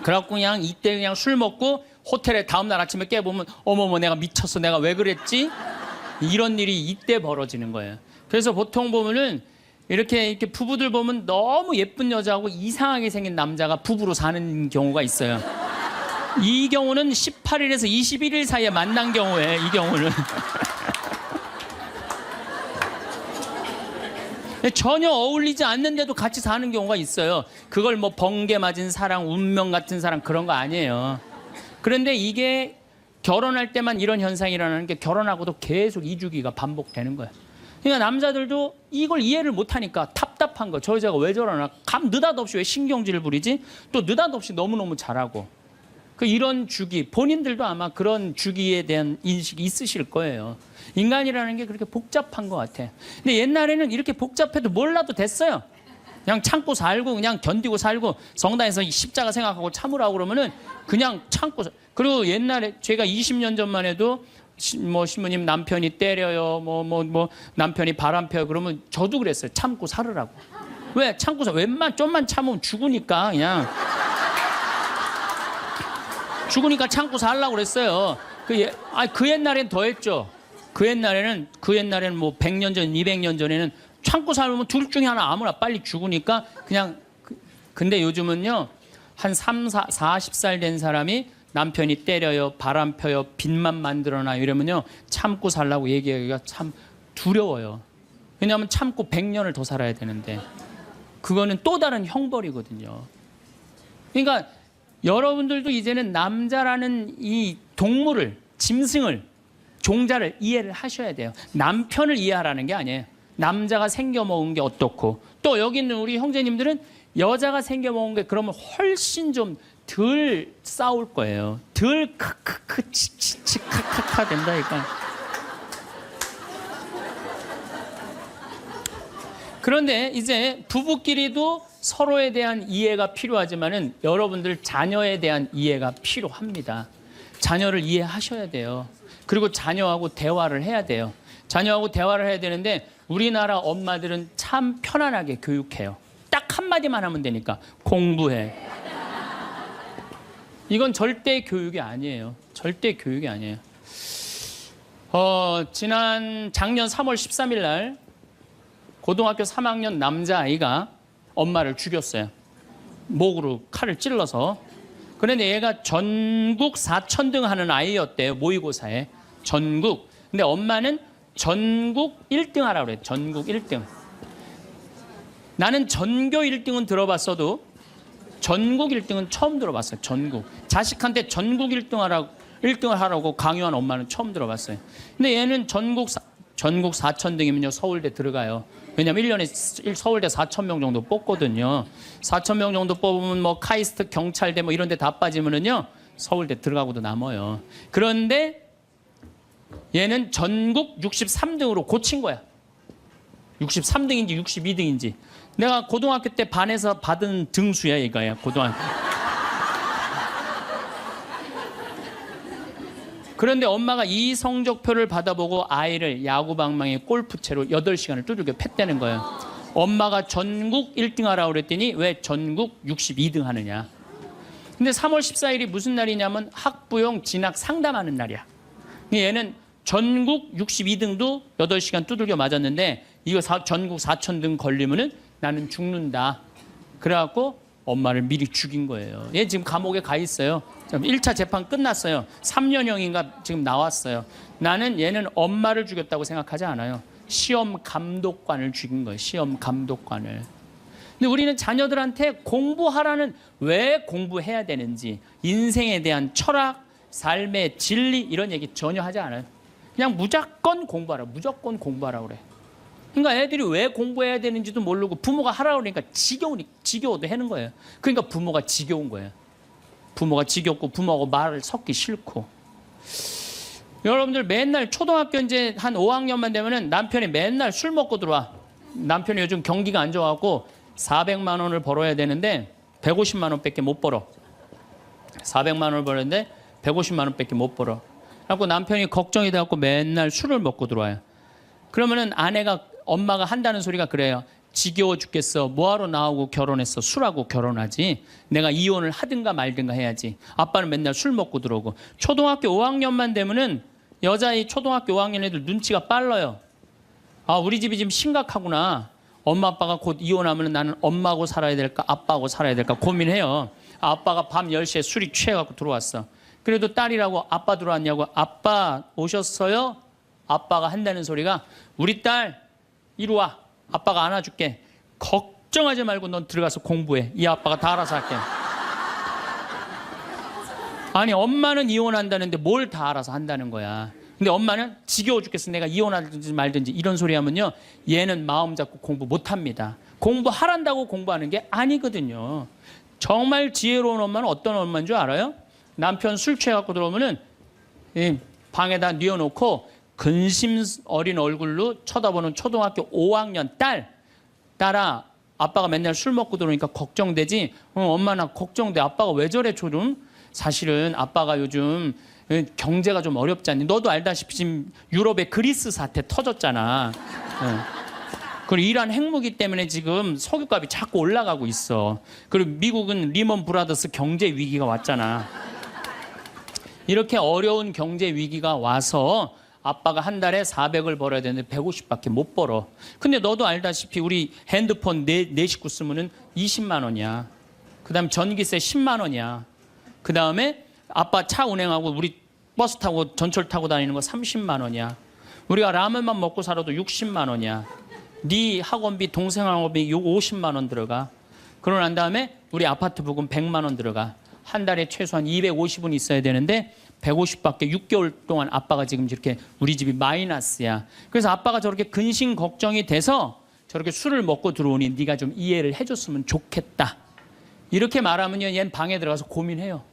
그래갖고 그냥 이때 그냥 술 먹고 호텔에 다음날 아침에 깨보면 어머머 내가 미쳤어. 내가 왜 그랬지? 이런 일이 이때 벌어지는 거예요. 그래서 보통 보면은 이렇게 부부들 보면 너무 예쁜 여자하고 이상하게 생긴 남자가 부부로 사는 경우가 있어요. 이 경우는 18일에서 21일 사이에 만난 경우에 이 경우는 전혀 어울리지 않는데도 같이 사는 경우가 있어요. 그걸 뭐 번개 맞은 사랑, 운명 같은 사랑 그런 거 아니에요. 그런데 이게 결혼할 때만 이런 현상이 일어나는 게 결혼하고도 계속 이 주기가 반복되는 거예요. 그러니까 남자들도 이걸 이해를 못하니까 답답한 거. 저 여자가 왜 저러나? 느닷없이 왜 신경질을 부리지? 또 느닷없이 너무너무 잘하고. 이런 주기, 본인들도 아마 그런 주기에 대한 인식이 있으실 거예요. 인간이라는 게 그렇게 복잡한 것 같아. 근데 옛날에는 이렇게 복잡해도 몰라도 됐어요. 그냥 참고 살고 그냥 견디고 살고 성당에서 십자가 생각하고 참으라고 그러면은 그냥 참고. 그리고 옛날에 제가 20년 전만 해도 뭐 신부님 남편이 때려요, 뭐 남편이 바람 펴요 그러면 저도 그랬어요. 참고 살으라고. 왜 참고 살? 좀만 참으면 죽으니까 그냥. 죽으니까 참고 살라고 그랬어요. 그 옛날엔 더 했죠. 그 옛날에는 뭐 100년 전, 200년 전에는 참고 살면 둘 중에 하나 아무나 빨리 죽으니까 그냥. 근데 요즘은요, 한 40살 된 사람이 남편이 때려요, 바람 펴요, 빚만 만들어놔요 이러면요, 참고 살라고 얘기하기가 참 두려워요. 왜냐하면 참고 100년을 더 살아야 되는데, 그거는 또 다른 형벌이거든요. 그러니까 여러분들도 이제는 남자라는 이 동물을, 짐승을, 종자를 이해를 하셔야 돼요. 남편을 이해하라는 게 아니에요. 남자가 생겨먹은 게 어떻고, 또 여기 있는 우리 형제님들은 여자가 생겨먹은 게 그러면 훨씬 좀 덜 싸울 거예요. 덜 크크크 치치치 카카카 된다니까. 그런데 이제 부부끼리도 서로에 대한 이해가 필요하지만은 여러분들 자녀에 대한 이해가 필요합니다. 자녀를 이해하셔야 돼요. 그리고 자녀하고 대화를 해야 돼요. 자녀하고 대화를 해야 되는데 우리나라 엄마들은 참 편안하게 교육해요. 딱 한마디만 하면 되니까 공부해. 이건 절대 교육이 아니에요. 절대 교육이 아니에요. 작년 3월 13일 날 고등학교 3학년 남자아이가 엄마를 죽였어요. 목으로 칼을 찔러서. 그런데 얘가 전국 4천등 하는 아이였대요. 모의고사에. 전국. 근데 엄마는 전국 1등 하라고 그래요. 전국 1등. 나는 전교 1등은 들어봤어도 전국 1등은 처음 들어봤어요. 전국. 자식한테 전국 1등을 하라고 강요한 엄마는 처음 들어봤어요. 근데 얘는 전국 4천등이면요. 서울대 들어가요. 왜냐면 1년에 서울대 4,000명 정도 뽑거든요. 4,000명 정도 뽑으면 뭐 카이스트, 경찰대 뭐 이런 데 다 빠지면은요. 서울대 들어가고도 남아요. 그런데 얘는 전국 63등으로 고친 거야. 63등인지 62등인지. 내가 고등학교 때 반에서 받은 등수야, 이거야. 고등학교. 그런데 엄마가 이 성적표를 받아보고 아이를 야구방망이 골프채로 8시간을 두들겨 팼다는 거예요. 엄마가 전국 1등 하라고 그랬더니 왜 전국 62등 하느냐. 근데 3월 14일이 무슨 날이냐면 학부용 진학 상담하는 날이야. 얘는 전국 62등도 8시간 두들겨 맞았는데 이거 전국 4,000등 걸리면은 나는 죽는다. 그래갖고 엄마를 미리 죽인 거예요. 얘 지금 감옥에 가 있어요. 1차 재판 끝났어요. 3년형인가 지금 나왔어요. 나는 얘는 엄마를 죽였다고 생각하지 않아요. 시험 감독관을 죽인 거예요. 시험 감독관을. 근데 우리는 자녀들한테 공부하라는, 왜 공부해야 되는지, 인생에 대한 철학, 삶의 진리 이런 얘기 전혀 하지 않아요. 그냥 무조건 공부하라. 무조건 공부하라 그래. 그러니까 애들이 왜 공부해야 되는지도 모르고 부모가 하라고 그러니까 지겨워도 하는 거예요. 그러니까 부모가 지겨운 거예요. 부모가 지겹고 부모하고 말을 섞기 싫고. 여러분들 맨날 초등학교 이제 한 5학년만 되면은 남편이 맨날 술 먹고 들어와. 남편이 요즘 경기가 안 좋아갖고 400만 원을 벌어야 되는데 150만 원밖에 못 벌어. 400만 원을 벌었는데 150만 원밖에 못 벌어. 그래갖고 남편이 걱정이 돼갖고 맨날 술을 먹고 들어와요. 그러면은 엄마가 한다는 소리가 그래요. 지겨워 죽겠어. 뭐하러 나하고 결혼했어. 술하고 결혼하지. 내가 이혼을 하든가 말든가 해야지. 아빠는 맨날 술 먹고 들어오고. 초등학교 5학년만 되면은 여자의 초등학교 5학년 애들 눈치가 빨라요. 아, 우리 집이 지금 심각하구나. 엄마 아빠가 곧 이혼하면 나는 엄마하고 살아야 될까 아빠하고 살아야 될까 고민해요. 아빠가 밤 10시에 술이 취해갖고 들어왔어. 그래도 딸이라고 아빠 들어왔냐고. 아빠 오셨어요? 아빠가 한다는 소리가 우리 딸 이리 와. 아빠가 안아줄게. 걱정하지 말고 넌 들어가서 공부해. 이 아빠가 다 알아서 할게. 아니 엄마는 이혼한다는데 뭘 다 알아서 한다는 거야. 근데 엄마는 지겨워 죽겠어. 내가 이혼하든지 말든지 이런 소리 하면요. 얘는 마음 잡고 공부 못합니다. 공부하란다고 공부하는 게 아니거든요. 정말 지혜로운 엄마는 어떤 엄마인 줄 알아요? 남편 술 취해갖고 들어오면은 방에다 뉘어놓고 근심 어린 얼굴로 쳐다보는 초등학교 5학년 딸아, 아빠가 맨날 술 먹고 들어오니까 걱정되지? 엄마 나 걱정돼. 아빠가 왜 저래 조금? 사실은 아빠가 요즘 경제가 좀 어렵지 않니? 너도 알다시피 지금 유럽의 그리스 사태 터졌잖아. 그리고 이란 핵무기 때문에 지금 석유값이 자꾸 올라가고 있어. 그리고 미국은 리먼 브라더스 경제 위기가 왔잖아. 이렇게 어려운 경제 위기가 와서 아빠가 한 달에 400을 벌어야 되는데 150밖에 못 벌어. 근데 너도 알다시피 우리 핸드폰 네 식구 쓰면은 20만 원이야. 그다음 전기세 10만 원이야. 그다음에 아빠 차 운행하고 우리 버스 타고 전철 타고 다니는 거 30만 원이야. 우리가 라면만 먹고 살아도 60만 원이야. 네 학원비, 동생 학원비 50만 원 들어가. 그러고 난 다음에 우리 아파트 부금 100만 원 들어가. 한 달에 최소한 250은 있어야 되는데 150밖에 6개월 동안 아빠가 지금 이렇게 우리 집이 마이너스야. 그래서 아빠가 저렇게 근심 걱정이 돼서 저렇게 술을 먹고 들어오니 네가 좀 이해를 해줬으면 좋겠다. 이렇게 말하면요, 얘는 방에 들어가서 고민해요.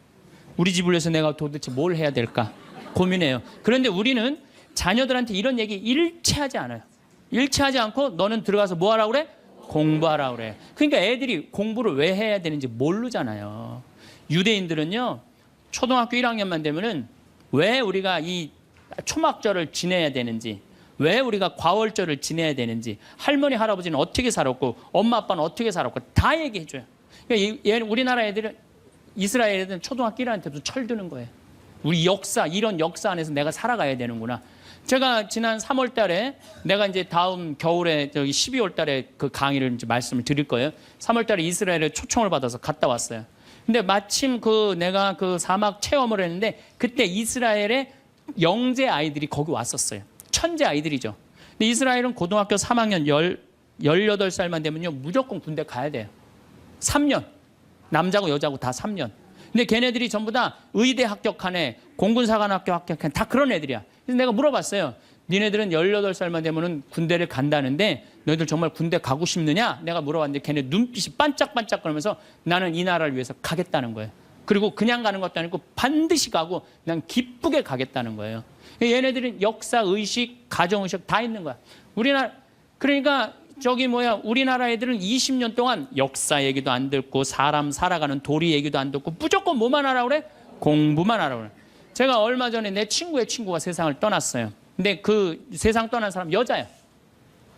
우리 집을 위해서 내가 도대체 뭘 해야 될까 고민해요. 그런데 우리는 자녀들한테 이런 얘기 일체하지 않아요. 일체하지 않고 너는 들어가서 뭐 하라고 그래? 공부하라고 그래. 그러니까 애들이 공부를 왜 해야 되는지 모르잖아요. 유대인들은요, 초등학교 1학년만 되면은 왜 우리가 이 초막절을 지내야 되는지, 왜 우리가 과월절을 지내야 되는지, 할머니 할아버지는 어떻게 살았고 엄마 아빠는 어떻게 살았고 다 얘기해 줘요. 그러니까 우리나라 애들은, 이스라엘 애들은 초등학교 1학년 때부터 철드는 거예요. 우리 역사, 이런 역사 안에서 내가 살아가야 되는구나. 제가 지난 3월 달에, 내가 이제 다음 겨울에 저기 12월 달에 그 강의를 이제 말씀을 드릴 거예요. 3월 달에 이스라엘에 초청을 받아서 갔다 왔어요. 근데 마침 내가 그 사막 체험을 했는데, 그때 이스라엘의 영재 아이들이 거기 왔었어요. 천재 아이들이죠. 근데 이스라엘은 고등학교 3학년 18살만 되면요, 무조건 군대 가야 돼요. 3년. 남자고 여자고 다 3년. 근데 걔네들이 전부 다 의대 합격한 애, 공군사관학교 합격한 애, 다 그런 애들이야. 그래서 내가 물어봤어요. 니네들은 18살만 되면은 군대를 간다는데 너희들 정말 군대 가고 싶느냐? 내가 물어봤는데 걔네 눈빛이 반짝반짝 그러면서 나는 이 나라를 위해서 가겠다는 거예요. 그리고 그냥 가는 것도 아니고 반드시 가고 난 기쁘게 가겠다는 거예요. 얘네들은 역사, 의식, 가정의식 다 있는 거야. 그러니까 우리나라 애들은 20년 동안 역사 얘기도 안 듣고 사람 살아가는 도리 얘기도 안 듣고 무조건 뭐만 하라고 그래? 공부만 하라고 그래. 제가 얼마 전에 내 친구의 친구가 세상을 떠났어요. 근데 그 세상 떠난 사람 여자예요.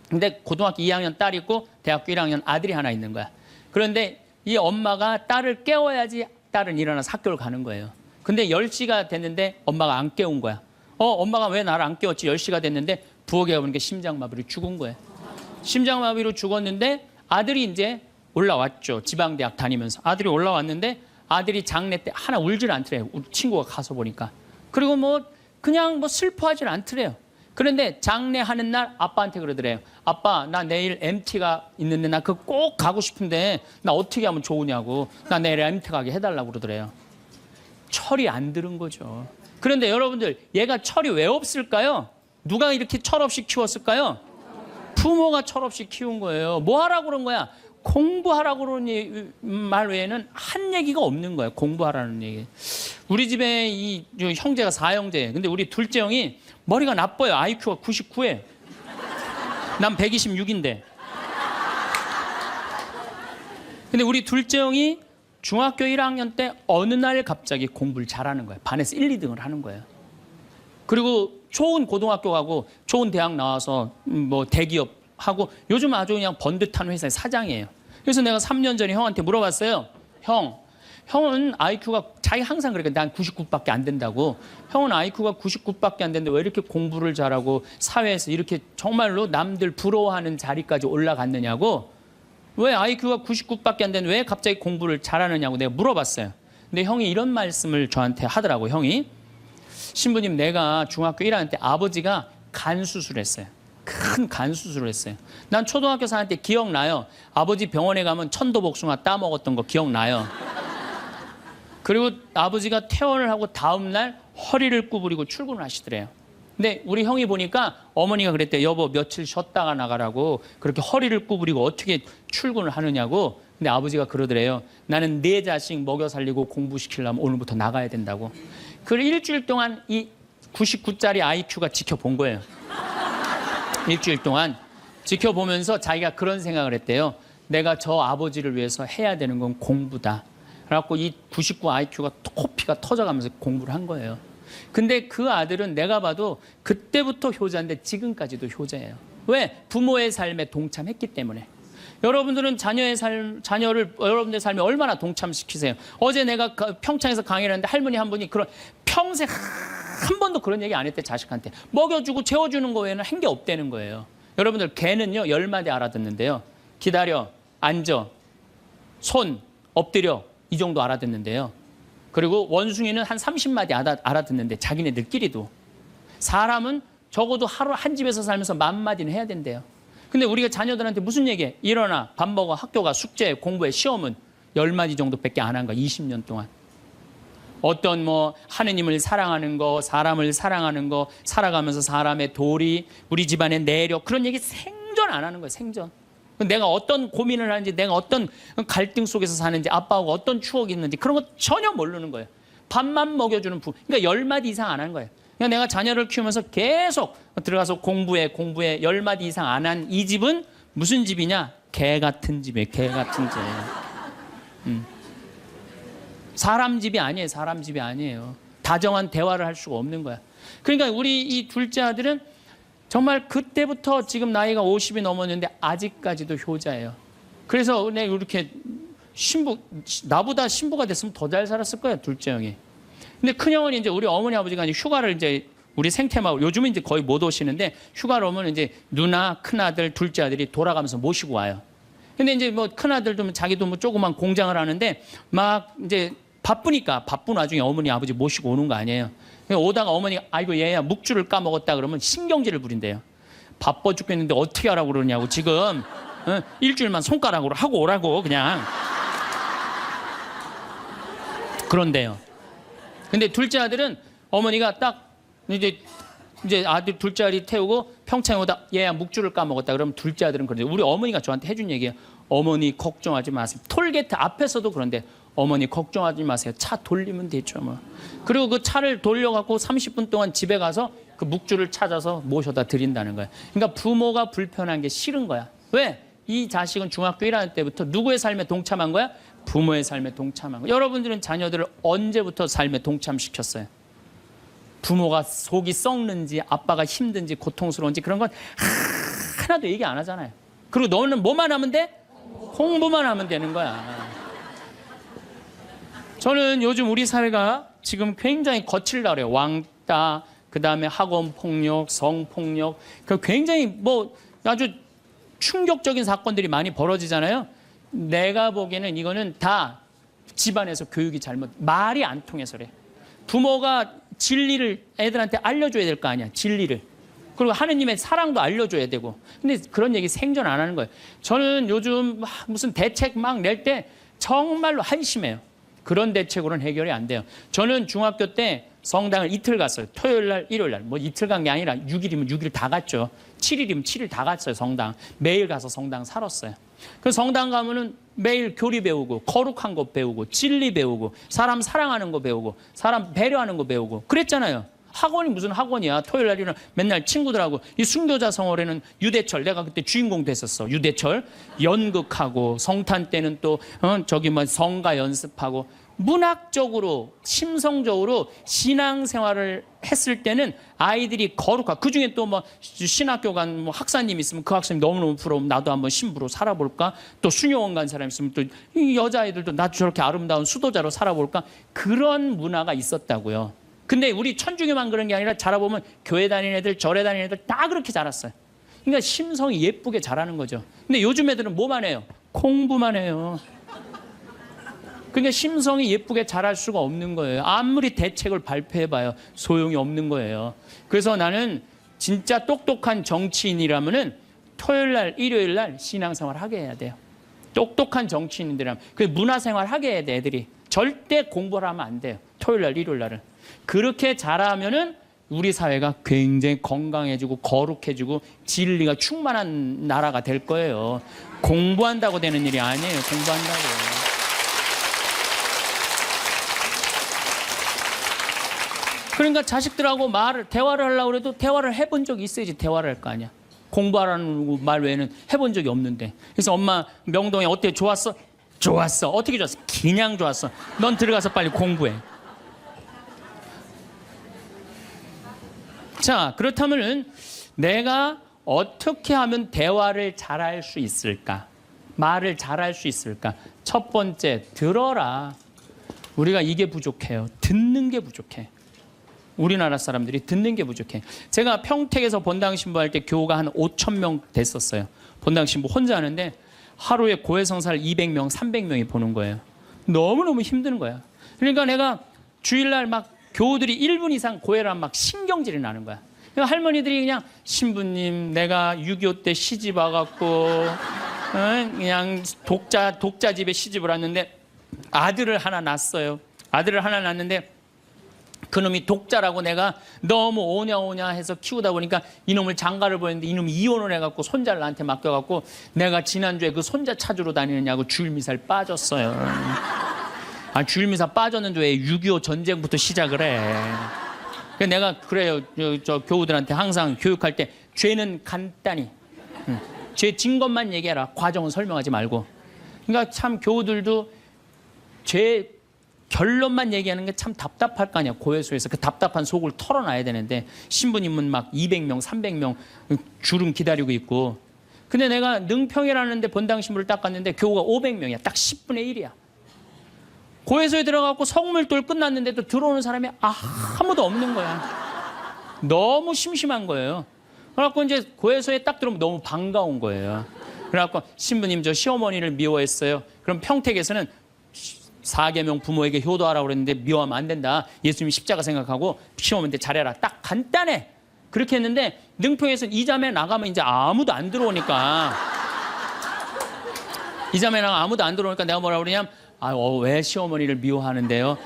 근데 고등학교 2학년 딸이 있고 대학교 1학년 아들이 하나 있는 거야. 그런데 이 엄마가 딸을 깨워야지 딸은 일어나서 학교를 가는 거예요. 근데 10시가 됐는데 엄마가 안 깨운 거야. 엄마가 왜 나를 안 깨웠지? 10시가 됐는데 부엌에 가보니까 심장마비로 죽은 거예요. 심장마비로 죽었는데 아들이 이제 올라왔죠. 지방대학 다니면서. 아들이 올라왔는데 아들이 장례 때 하나 울질 않더래요. 우리 친구가 가서 보니까. 그리고 그냥 슬퍼하질 않더래요. 그런데 장례하는 날 아빠한테 그러더래요. 아빠, 나 내일 MT가 있는데 나 그거 꼭 가고 싶은데 나 어떻게 하면 좋으냐고. 나 내일 MT 가게 해달라고 그러더래요. 철이 안 들은 거죠. 그런데 여러분들, 얘가 철이 왜 없을까요? 누가 이렇게 철없이 키웠을까요? 부모가 철없이 키운 거예요. 뭐 하라고 그런 거야? 공부하라고 그러는 말 외에는 한 얘기가 없는 거예요. 공부하라는 얘기. 우리 집에 이 형제가 4형제. 근데 우리 둘째 형이 머리가 나빠요. IQ가 99에. 난 126인데. 근데 우리 둘째 형이 중학교 1학년 때 어느 날 갑자기 공부를 잘하는 거예요. 반에서 1, 2등을 하는 거예요. 그리고 좋은 고등학교 가고 좋은 대학 나와서 대기업 하고 요즘 아주 그냥 번듯한 회사의 사장이에요. 그래서 내가 3년 전에 형한테 물어봤어요. 형은 IQ가, 자기 항상 그러니까 난 99밖에 안 된다고. 형은 IQ가 99밖에 안 되는데 왜 이렇게 공부를 잘하고 사회에서 이렇게 정말로 남들 부러워하는 자리까지 올라갔느냐고. 왜 IQ가 99밖에 안 되는데 왜 갑자기 공부를 잘하느냐고 내가 물어봤어요. 근데 형이 이런 말씀을 저한테 하더라고. 형이, 신부님, 내가 중학교 1학년 때 아버지가 간 수술했어요. 큰 간 수술을 했어요. 난 초등학교 4학년 때 기억나요. 아버지 병원에 가면 천도복숭아 따먹었던 거 기억나요. 그리고 아버지가 퇴원을 하고 다음날 허리를 구부리고 출근을 하시더래요. 근데 우리 형이 보니까 어머니가 그랬대요. 여보, 며칠 쉬었다가 나가라고. 그렇게 허리를 구부리고 어떻게 출근을 하느냐고. 근데 아버지가 그러더래요. 나는 내 자식 먹여 살리고 공부시키려면 오늘부터 나가야 된다고. 그걸 일주일 동안 이 99짜리 IQ가 지켜본 거예요. 일주일 동안 지켜보면서 자기가 그런 생각을 했대요. 내가 저 아버지를 위해서 해야 되는 건 공부다. 그래갖고 이 99 IQ가 코피가 터져가면서 공부를 한 거예요. 근데 그 아들은 내가 봐도 그때부터 효자인데 지금까지도 효자예요. 왜? 부모의 삶에 동참했기 때문에. 여러분들은 자녀를 여러분들의 삶에 얼마나 동참시키세요? 어제 내가 평창에서 강의를 했는데 할머니 한 분이 평생 한 번도 그런 얘기 안 했대. 자식한테 먹여주고 재워주는 거 외에는 한 게 없다는 거예요. 여러분들, 개는요 10마디 알아듣는데요. 기다려, 앉아, 손, 엎드려, 이 정도 알아듣는데요. 그리고 원숭이는 한 30마디 알아듣는데 자기네들끼리도. 사람은 적어도 하루 한 집에서 살면서 10,000마디는 해야 된대요. 근데 우리가 자녀들한테 무슨 얘기해? 일어나, 밥 먹어, 학교 가, 숙제, 공부해, 시험은 10마디 정도밖에 안 한 거야. 20년 동안. 어떤 하느님을 사랑하는 거, 사람을 사랑하는 거, 살아가면서 사람의 도리, 우리 집안의 내력, 그런 얘기 생전 안 하는 거예요. 생전. 내가 어떤 고민을 하는지, 내가 어떤 갈등 속에서 사는지, 아빠하고 어떤 추억이 있는지 그런 거 전혀 모르는 거예요. 밥만 먹여주는 부모. 그러니까 10마디 이상 안 하는 거예요. 그러니까 내가 자녀를 키우면서 계속 들어가서 공부해 10마디 이상 안 한 이 집은 무슨 집이냐? 개 같은 집이에요. 개 같은 집. 사람 집이 아니에요. 사람 집이 아니에요. 다정한 대화를 할 수가 없는 거야. 그러니까 우리 이 둘째 아들은 정말 그때부터 지금 나이가 50이 넘었는데 아직까지도 효자예요. 그래서 내가 이렇게 나보다 신부가 됐으면 더 잘 살았을 거예요, 둘째 형이. 근데 큰 형은 이제 우리 어머니 아버지가 이제 휴가를 이제 우리 생태마을 요즘은 이제 거의 못 오시는데 휴가를 오면 이제 누나, 큰 아들, 둘째 아들이 돌아가면서 모시고 와요. 근데 이제 뭐 큰 아들도 자기도 뭐 조그만 공장을 하는데 막 이제 바쁘니까 바쁜 와중에 어머니 아버지 모시고 오는 거 아니에요. 오다가 어머니가 아이고 얘야 묵주를 까먹었다 그러면 신경질을 부린대요. 바빠 죽겠는데 어떻게 하라고 그러냐고 지금 일주일만 손가락으로 하고 오라고 그냥 그런데요. 근데 둘째 아들은 어머니가 딱 이제 아들 둘째 아들이 태우고 평창에 오다 얘야 묵주를 까먹었다 그러면 둘째 아들은 그런데 우리 어머니가 저한테 해준 얘기예요. 어머니 걱정하지 마세요. 톨게이트 앞에서도 그런데 어머니 걱정하지 마세요. 차 돌리면 되죠 뭐. 그리고 그 차를 돌려갖고 30분 동안 집에 가서 그 묵주를 찾아서 모셔다 드린다는 거예요. 그러니까 부모가 불편한 게 싫은 거야. 왜? 이 자식은 중학교 1학년 때부터 누구의 삶에 동참한 거야? 부모의 삶에 동참한 거야. 여러분들은 자녀들을 언제부터 삶에 동참시켰어요? 부모가 속이 썩는지 아빠가 힘든지 고통스러운지 그런 건 하나도 얘기 안 하잖아요. 그리고 너는 뭐만 하면 돼? 공부만 하면 되는 거야. 저는 요즘 우리 사회가 지금 굉장히 거칠다 그래요. 왕따, 그다음에 학원 폭력, 성폭력, 굉장히 뭐 아주 충격적인 사건들이 많이 벌어지잖아요. 내가 보기에는 이거는 다 집안에서 교육이 말이 안 통해서 그래. 부모가 진리를 애들한테 알려줘야 될 거 아니야. 진리를. 그리고 하느님의 사랑도 알려줘야 되고. 근데 그런 얘기 생전 안 하는 거예요. 저는 요즘 무슨 대책 막 낼 때 정말로 한심해요. 그런 대책으로는 해결이 안 돼요. 저는 중학교 때 성당을 이틀 갔어요. 토요일 날, 일요일 날. 뭐 이틀 간 게 아니라 6일이면 6일 다 갔죠. 7일이면 7일 다 갔어요, 성당. 매일 가서 성당 살았어요. 그 성당 가면은 매일 교리 배우고, 거룩한 거 배우고, 진리 배우고, 사람 사랑하는 거 배우고, 사람 배려하는 거 배우고. 그랬잖아요. 학원이 무슨 학원이야. 토요일 날이는 맨날 친구들하고 이 순교자 성월에는 유대철 내가 그때 주인공 됐었어. 유대철 연극하고 성탄 때는 또 저기 뭐 성가 연습하고 문학적으로 심성적으로 신앙생활을 했을 때는 아이들이 거룩하고 그중에 또 뭐 신학교 간 뭐 학사님 있으면 그 학사님 너무너무 부러우면 나도 한번 신부로 살아볼까. 또 수녀원 간 사람 있으면 또 이 여자아이들도 나도 저렇게 아름다운 수도자로 살아볼까. 그런 문화가 있었다고요. 근데 우리 천주교만 그런 게 아니라 자라보면 교회 다니는 애들, 절에 다니는 애들 다 그렇게 자랐어요. 그러니까 심성이 예쁘게 자라는 거죠. 근데 요즘 애들은 뭐만 해요? 공부만 해요. 그러니까 심성이 예쁘게 자랄 수가 없는 거예요. 아무리 대책을 발표해봐요. 소용이 없는 거예요. 그래서 나는 진짜 똑똑한 정치인이라면은 토요일 날, 일요일 날 신앙생활 하게 해야 돼요. 똑똑한 정치인들이라면. 그 문화생활 하게 해야 돼, 애들이. 절대 공부를 하면 안 돼요. 토요일 날, 일요일 날은. 그렇게 자라면은 우리 사회가 굉장히 건강해지고 거룩해지고 진리가 충만한 나라가 될 거예요. 공부한다고 되는 일이 아니에요. 공부한다고. 그러니까 자식들하고 대화를 하려고 해도 대화를 해본 적이 있어야지 대화를 할 거 아니야. 공부하라는 말 외에는 해본 적이 없는데. 그래서 엄마 명동에 어때? 좋았어? 좋았어. 어떻게 좋았어? 그냥 좋았어. 넌 들어가서 빨리 공부해. 자, 그렇다면은 내가 어떻게 하면 대화를 잘할 수 있을까? 말을 잘할 수 있을까? 첫 번째, 들어라. 우리가 이게 부족해요. 듣는 게 부족해. 우리나라 사람들이 듣는 게 부족해. 제가 평택에서 본당 신부할 때 교우가 한 5,000명 됐었어요. 본당 신부 혼자 하는데 하루에 고해성사를 200명, 300명이 보는 거예요. 너무너무 힘든 거야. 그러니까 내가 주일날 막 교우들이 1분 이상 고해를 하면 막 신경질이 나는 거야. 그러니까 할머니들이 그냥 신부님 내가 6.25 때 시집 와갖고 그냥 독자 집에 시집을 왔는데 아들을 하나 낳았어요. 아들을 하나 낳았는데 그놈이 독자라고 내가 너무 오냐오냐 해서 키우다 보니까 이놈을 장가를 보냈는데 이놈이 이혼을 해갖고 손자를 나한테 맡겨갖고 내가 지난주에 그 손자 찾으러 다니느냐고 주일미사를 빠졌어요. 아, 주일미사 빠졌는데 왜 6.25 전쟁부터 시작을 해. 그래서 내가 그래요. 저 교우들한테 항상 교육할 때 죄는 간단히 죄 진 것만 얘기해라. 과정은 설명하지 말고. 그러니까 참 교우들도 죄 결론만 얘기하는 게 참 답답할 거 아니야. 고해소에서 그 답답한 속을 털어놔야 되는데 신부님은 막 200명, 300명 주름 기다리고 있고. 근데 내가 능평이라는 데 본당 신부를 딱 갔는데 교우가 500명이야. 딱 10분의 1이야. 고해소에 들어가고 성물돌 끝났는데도 들어오는 사람이 아무도 없는 거야. 너무 심심한 거예요. 그래갖고 이제 고해소에 딱 들어오면 너무 반가운 거예요. 그래갖고 신부님 저 시어머니를 미워했어요. 그럼 평택에서는 4계명 부모에게 효도하라고 그랬는데 미워하면 안 된다. 예수님이 십자가 생각하고 시어머니한테 잘해라. 딱 간단해. 그렇게 했는데 능평에서는 이 자매 나가면 이제 아무도 안 들어오니까 이 자매 나가면 아무도 안 들어오니까 내가 뭐라 그러냐면 왜 시어머니를 미워하는데요?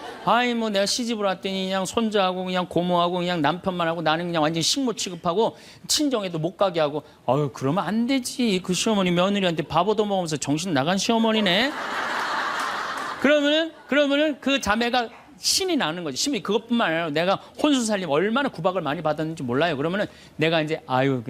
뭐 내가 시집을 왔더니 그냥 손자하고 그냥 고모하고 그냥 남편만 하고 나는 그냥 완전히 식모 취급하고 친정에도 못 가게 하고 그러면 안 되지. 그 시어머니 며느리한테 밥 얻어먹으면서 정신 나간 시어머니네. 그러면은 그 자매가 신이 나는 거지. 신이 그것뿐만 아니라 내가 혼수 살림 얼마나 구박을 많이 받았는지 몰라요. 그러면은 내가 이제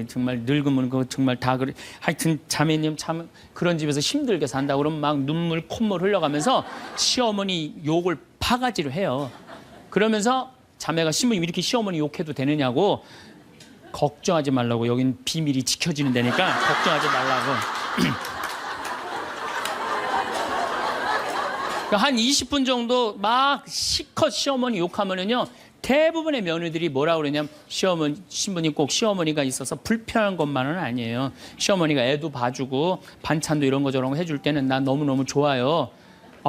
정말 늙으면 그거 정말 다 그래. 하여튼 자매님 참 그런 집에서 힘들게 산다. 그러면 막 눈물 콧물 흘려가면서 시어머니 욕을 바가지로 해요. 그러면서 자매가 신부님 이렇게 시어머니 욕해도 되느냐고 걱정하지 말라고. 여긴 비밀이 지켜지는 데니까 걱정하지 말라고. 한 20분 정도 막 시컷 시어머니 욕하면은요 대부분의 며느리들이 뭐라 그러냐면 신부님 꼭 시어머니가 있어서 불편한 것만은 아니에요. 시어머니가 애도 봐주고 반찬도 이런 거 저런 거 해줄 때는 난 너무너무 좋아요.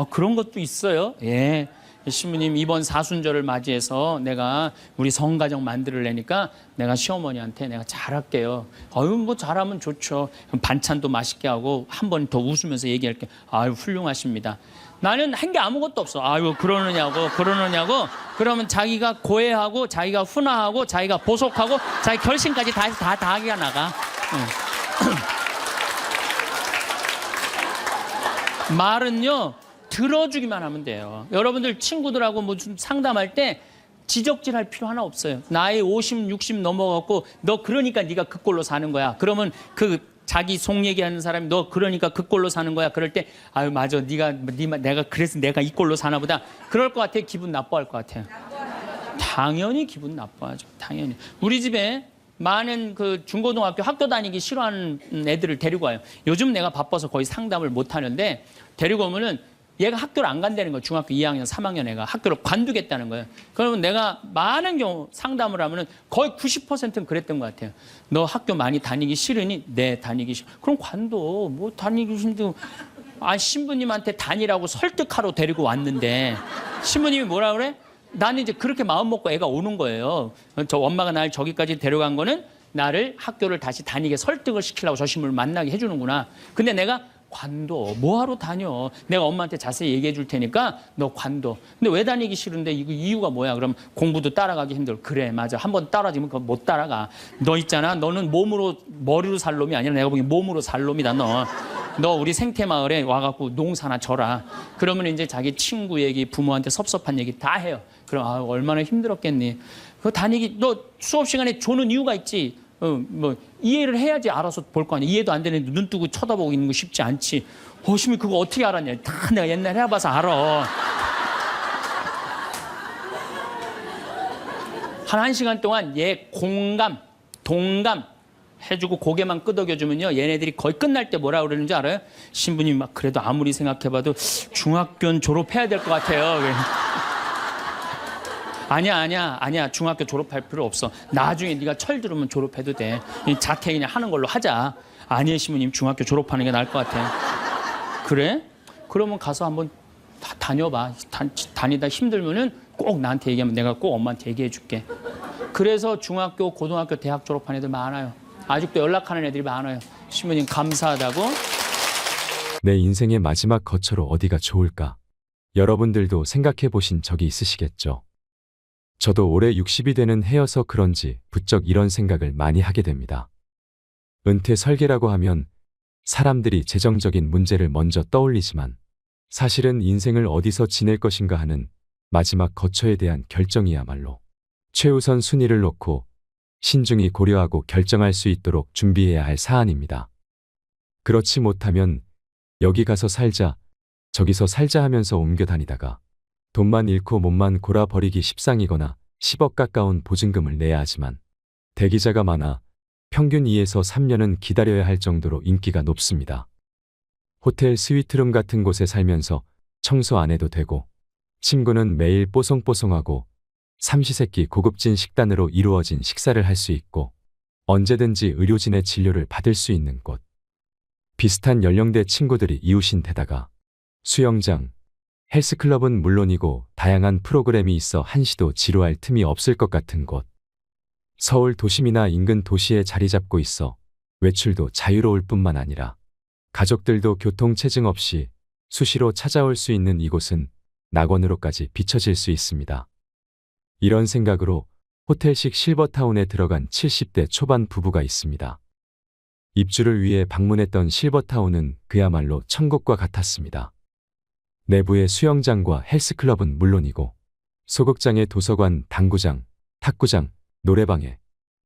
그런 것도 있어요. 예. 신부님 이번 사순절을 맞이해서 내가 우리 성가정 만들려니까 내가 시어머니한테 내가 잘할게요. 뭐 잘하면 좋죠. 반찬도 맛있게 하고 한 번 더 웃으면서 얘기할게. 훌륭하십니다. 나는 한 게 아무것도 없어. 그러느냐고. 그러면 자기가 고해하고 자기가 훈화하고 자기가 보속하고 자기 결심까지 다 하기가 나가. 말은요 들어주기만 하면 돼요. 여러분들 친구들하고 뭐 좀 상담할 때 지적질할 필요 하나 없어요. 나이 50, 60 넘어갖고 너 그러니까 네가 그 꼴로 사는 거야. 그러면 자기 속 얘기하는 사람이 너 그러니까 그 꼴로 사는 거야. 그럴 때 맞아. 내가 그래서 내가 이 꼴로 사나 보다. 그럴 것 같아. 기분 나빠할 것 같아요. 당연히 기분 나빠하죠. 당연히. 우리 집에 많은 그 중고등학교 학교 다니기 싫어하는 애들을 데리고 와요. 요즘 내가 바빠서 거의 상담을 못 하는데 데리고 오면은 얘가 학교를 안 간다는 거예요. 중학교 2학년, 3학년 애가 학교를 관두겠다는 거예요. 그러면 내가 많은 경우 상담을 하면은 거의 90%는 그랬던 것 같아요. 너 학교 많이 다니기 싫으니? 네, 다니기 싫어. 그럼 관둬. 뭐 다니기 힘들고. 신부님한테 다니라고 설득하러 데리고 왔는데 신부님이 뭐라 그래? 나는 이제 그렇게 마음 먹고 애가 오는 거예요. 저 엄마가 날 저기까지 데려간 거는 나를 학교를 다시 다니게 설득을 시키려고 저 신부를 만나게 해주는구나. 근데 내가 관둬. 뭐하러 다녀? 내가 엄마한테 자세히 얘기해 줄 테니까 너 관둬. 근데 왜 다니기 싫은데 이거 이유가 뭐야? 그럼 공부도 따라가기 힘들어. 그래, 맞아. 한번 따라지면 그거 못 따라가. 너 있잖아. 너는 머리로 살 놈이 아니라 내가 보기엔 몸으로 살 놈이다, 너. 너 우리 생태마을에 와갖고 농사나 져라. 그러면 이제 자기 친구 얘기, 부모한테 섭섭한 얘기 다 해요. 그럼 얼마나 힘들었겠니? 그거 너 수업 시간에 조는 이유가 있지. 이해를 해야지 알아서 볼 거 아니야. 이해도 안 되는데 눈 뜨고 쳐다보고 있는 거 쉽지 않지. 신이 그거 어떻게 알았냐. 다 내가 옛날에 해봐서 알아. 한 시간 동안 얘 공감, 동감 해주고 고개만 끄덕여주면요. 얘네들이 거의 끝날 때 뭐라 그러는지 알아요? 신부님 막 그래도 아무리 생각해봐도 중학교는 졸업해야 될 것 같아요. 아니야. 중학교 졸업할 필요 없어. 나중에 네가 철 들으면 졸업해도 돼. 자퇴 그냥 하는 걸로 하자. 아니에요, 신부님. 중학교 졸업하는 게 나을 것 같아. 그래? 그러면 가서 한번 다녀봐. 다니다 힘들면은 꼭 나한테 얘기하면 내가 꼭 엄마한테 얘기해 줄게. 그래서 중학교, 고등학교, 대학 졸업한 애들 많아요. 아직도 연락하는 애들이 많아요. 신부님 감사하다고. 내 인생의 마지막 거처로 어디가 좋을까? 여러분들도 생각해 보신 적이 있으시겠죠? 저도 올해 60이 되는 해여서 그런지 부쩍 이런 생각을 많이 하게 됩니다. 은퇴 설계라고 하면 사람들이 재정적인 문제를 먼저 떠올리지만 사실은 인생을 어디서 지낼 것인가 하는 마지막 거처에 대한 결정이야말로 최우선 순위를 놓고 신중히 고려하고 결정할 수 있도록 준비해야 할 사안입니다. 그렇지 못하면 여기 가서 살자, 저기서 살자 하면서 옮겨 다니다가 돈만 잃고 몸만 골아버리기 십상이거나 10억 가까운 보증금을 내야 하지만 대기자가 많아 평균 2에서 3년은 기다려야 할 정도로 인기가 높습니다. 호텔 스위트룸 같은 곳에 살면서 청소 안 해도 되고 친구는 매일 뽀송뽀송하고 삼시세끼 고급진 식단으로 이루어진 식사를 할 수 있고 언제든지 의료진의 진료를 받을 수 있는 곳. 비슷한 연령대 친구들이 이웃인 데다가 수영장, 헬스클럽은 물론이고 다양한 프로그램이 있어 한시도 지루할 틈이 없을 것 같은 곳. 서울 도심이나 인근 도시에 자리 잡고 있어 외출도 자유로울 뿐만 아니라 가족들도 교통체증 없이 수시로 찾아올 수 있는 이곳은 낙원으로까지 비춰질 수 있습니다. 이런 생각으로 호텔식 실버타운에 들어간 70대 초반 부부가 있습니다. 입주를 위해 방문했던 실버타운은 그야말로 천국과 같았습니다. 내부의 수영장과 헬스클럽은 물론이고 소극장에 도서관, 당구장, 탁구장, 노래방에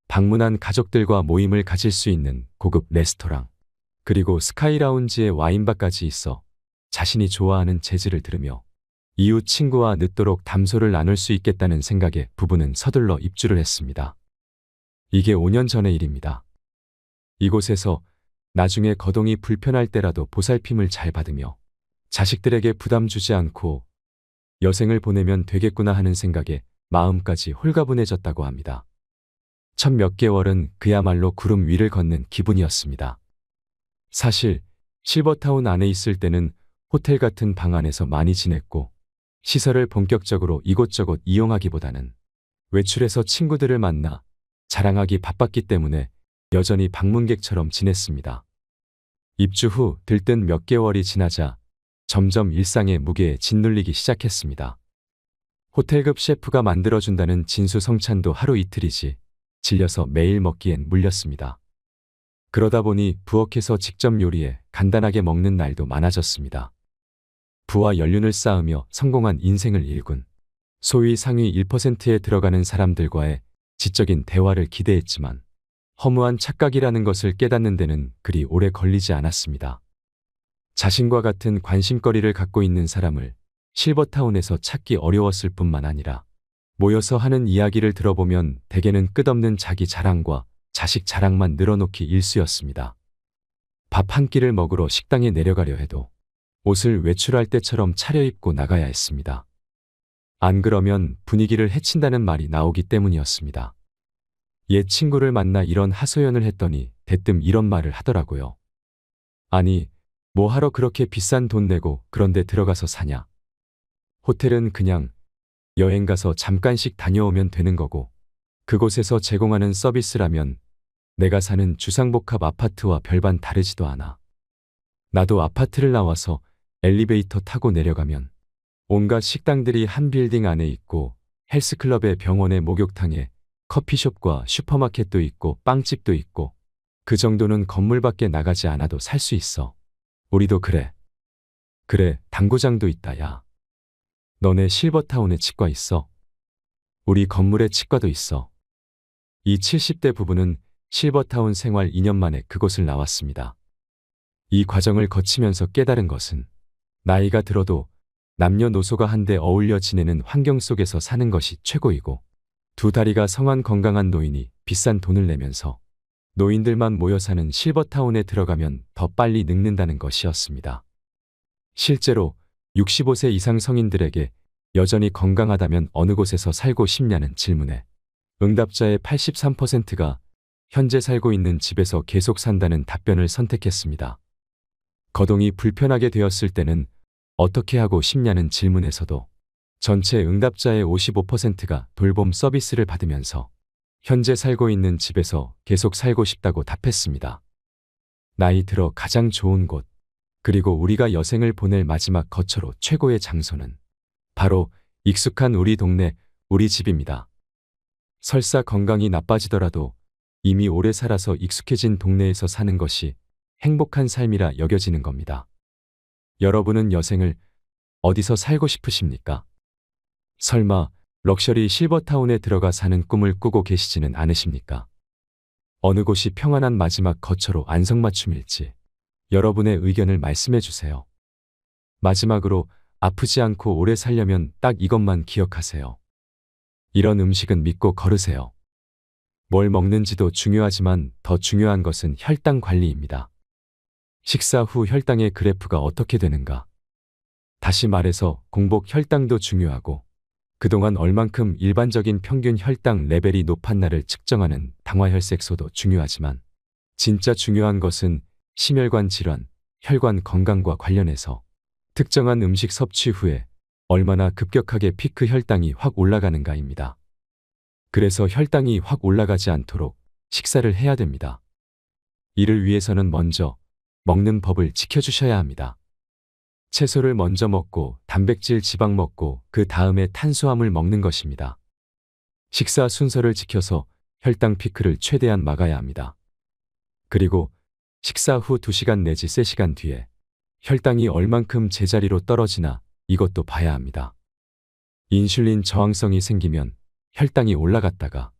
방문한 가족들과 모임을 가질 수 있는 고급 레스토랑, 그리고 스카이라운지에 와인바까지 있어 자신이 좋아하는 재즈를 들으며 이웃 친구와 늦도록 담소를 나눌 수 있겠다는 생각에 부부는 서둘러 입주를 했습니다. 이게 5년 전의 일입니다. 이곳에서 나중에 거동이 불편할 때라도 보살핌을 잘 받으며 자식들에게 부담 주지 않고 여생을 보내면 되겠구나 하는 생각에 마음까지 홀가분해졌다고 합니다. 첫 몇 개월은 그야말로 구름 위를 걷는 기분이었습니다. 사실 실버타운 안에 있을 때는 호텔 같은 방 안에서 많이 지냈고 시설을 본격적으로 이곳저곳 이용하기보다는 외출해서 친구들을 만나 자랑하기 바빴기 때문에 여전히 방문객처럼 지냈습니다. 입주 후 들뜬 몇 개월이 지나자 점점 일상의 무게에 짓눌리기 시작했습니다. 호텔급 셰프가 만들어준다는 진수성찬도 하루 이틀이지 질려서 매일 먹기엔 물렸습니다. 그러다 보니 부엌에서 직접 요리해 간단하게 먹는 날도 많아졌습니다. 부와 연륜을 쌓으며 성공한 인생을 일군 소위 상위 1%에 들어가는 사람들과의 지적인 대화를 기대했지만 허무한 착각이라는 것을 깨닫는 데는 그리 오래 걸리지 않았습니다. 자신과 같은 관심거리를 갖고 있는 사람을 실버타운에서 찾기 어려웠을 뿐만 아니라 모여서 하는 이야기를 들어보면 대개는 끝없는 자기 자랑과 자식 자랑만 늘어놓기 일쑤였습니다. 밥 한 끼를 먹으러 식당에 내려가려 해도 옷을 외출할 때처럼 차려입고 나가야 했습니다. 안 그러면 분위기를 해친다는 말이 나오기 때문이었습니다. 옛 친구를 만나 이런 하소연을 했더니 대뜸 이런 말을 하더라고요. 아니, 뭐 하러 그렇게 비싼 돈 내고 그런데 들어가서 사냐. 호텔은 그냥 여행 가서 잠깐씩 다녀오면 되는 거고 그곳에서 제공하는 서비스라면 내가 사는 주상복합 아파트와 별반 다르지도 않아. 나도 아파트를 나와서 엘리베이터 타고 내려가면 온갖 식당들이 한 빌딩 안에 있고 헬스클럽에 병원에 목욕탕에 커피숍과 슈퍼마켓도 있고 빵집도 있고 그 정도는 건물 밖에 나가지 않아도 살 수 있어. 우리도 그래. 그래, 당구장도 있다, 야. 너네 실버타운에 치과 있어? 우리 건물에 치과도 있어. 이 70대 부부는 실버타운 생활 2년 만에 그곳을 나왔습니다. 이 과정을 거치면서 깨달은 것은 나이가 들어도 남녀노소가 한데 어울려 지내는 환경 속에서 사는 것이 최고이고 두 다리가 성한 건강한 노인이 비싼 돈을 내면서 노인들만 모여 사는 실버타운에 들어가면 더 빨리 늙는다는 것이었습니다. 실제로 65세 이상 성인들에게 여전히 건강하다면 어느 곳에서 살고 싶냐는 질문에 응답자의 83%가 현재 살고 있는 집에서 계속 산다는 답변을 선택했습니다. 거동이 불편하게 되었을 때는 어떻게 하고 싶냐는 질문에서도 전체 응답자의 55%가 돌봄 서비스를 받으면서 현재 살고 있는 집에서 계속 살고 싶다고 답했습니다. 나이 들어 가장 좋은 곳, 그리고 우리가 여생을 보낼 마지막 거처로 최고의 장소는 바로 익숙한 우리 동네 우리 집입니다. 설사 건강이 나빠지더라도 이미 오래 살아서 익숙해진 동네에서 사는 것이 행복한 삶이라 여겨지는 겁니다. 여러분은 여생을 어디서 살고 싶으십니까? 설마 럭셔리 실버타운에 들어가 사는 꿈을 꾸고 계시지는 않으십니까? 어느 곳이 평안한 마지막 거처로 안성맞춤일지 여러분의 의견을 말씀해 주세요. 마지막으로 아프지 않고 오래 살려면 딱 이것만 기억하세요. 이런 음식은 믿고 거르세요. 뭘 먹는지도 중요하지만 더 중요한 것은 혈당 관리입니다. 식사 후 혈당의 그래프가 어떻게 되는가? 다시 말해서 공복 혈당도 중요하고 그동안 얼만큼 일반적인 평균 혈당 레벨이 높았나를 측정하는 당화혈색소도 중요하지만 진짜 중요한 것은 심혈관 질환, 혈관 건강과 관련해서 특정한 음식 섭취 후에 얼마나 급격하게 피크 혈당이 확 올라가는가입니다. 그래서 혈당이 확 올라가지 않도록 식사를 해야 됩니다. 이를 위해서는 먼저 먹는 법을 지켜주셔야 합니다. 채소를 먼저 먹고 단백질 지방 먹고 그 다음에 탄수화물 먹는 것입니다. 식사 순서를 지켜서 혈당 피크를 최대한 막아야 합니다. 그리고 식사 후 2시간 내지 3시간 뒤에 혈당이 얼만큼 제자리로 떨어지나 이것도 봐야 합니다. 인슐린 저항성이 생기면 혈당이 올라갔다가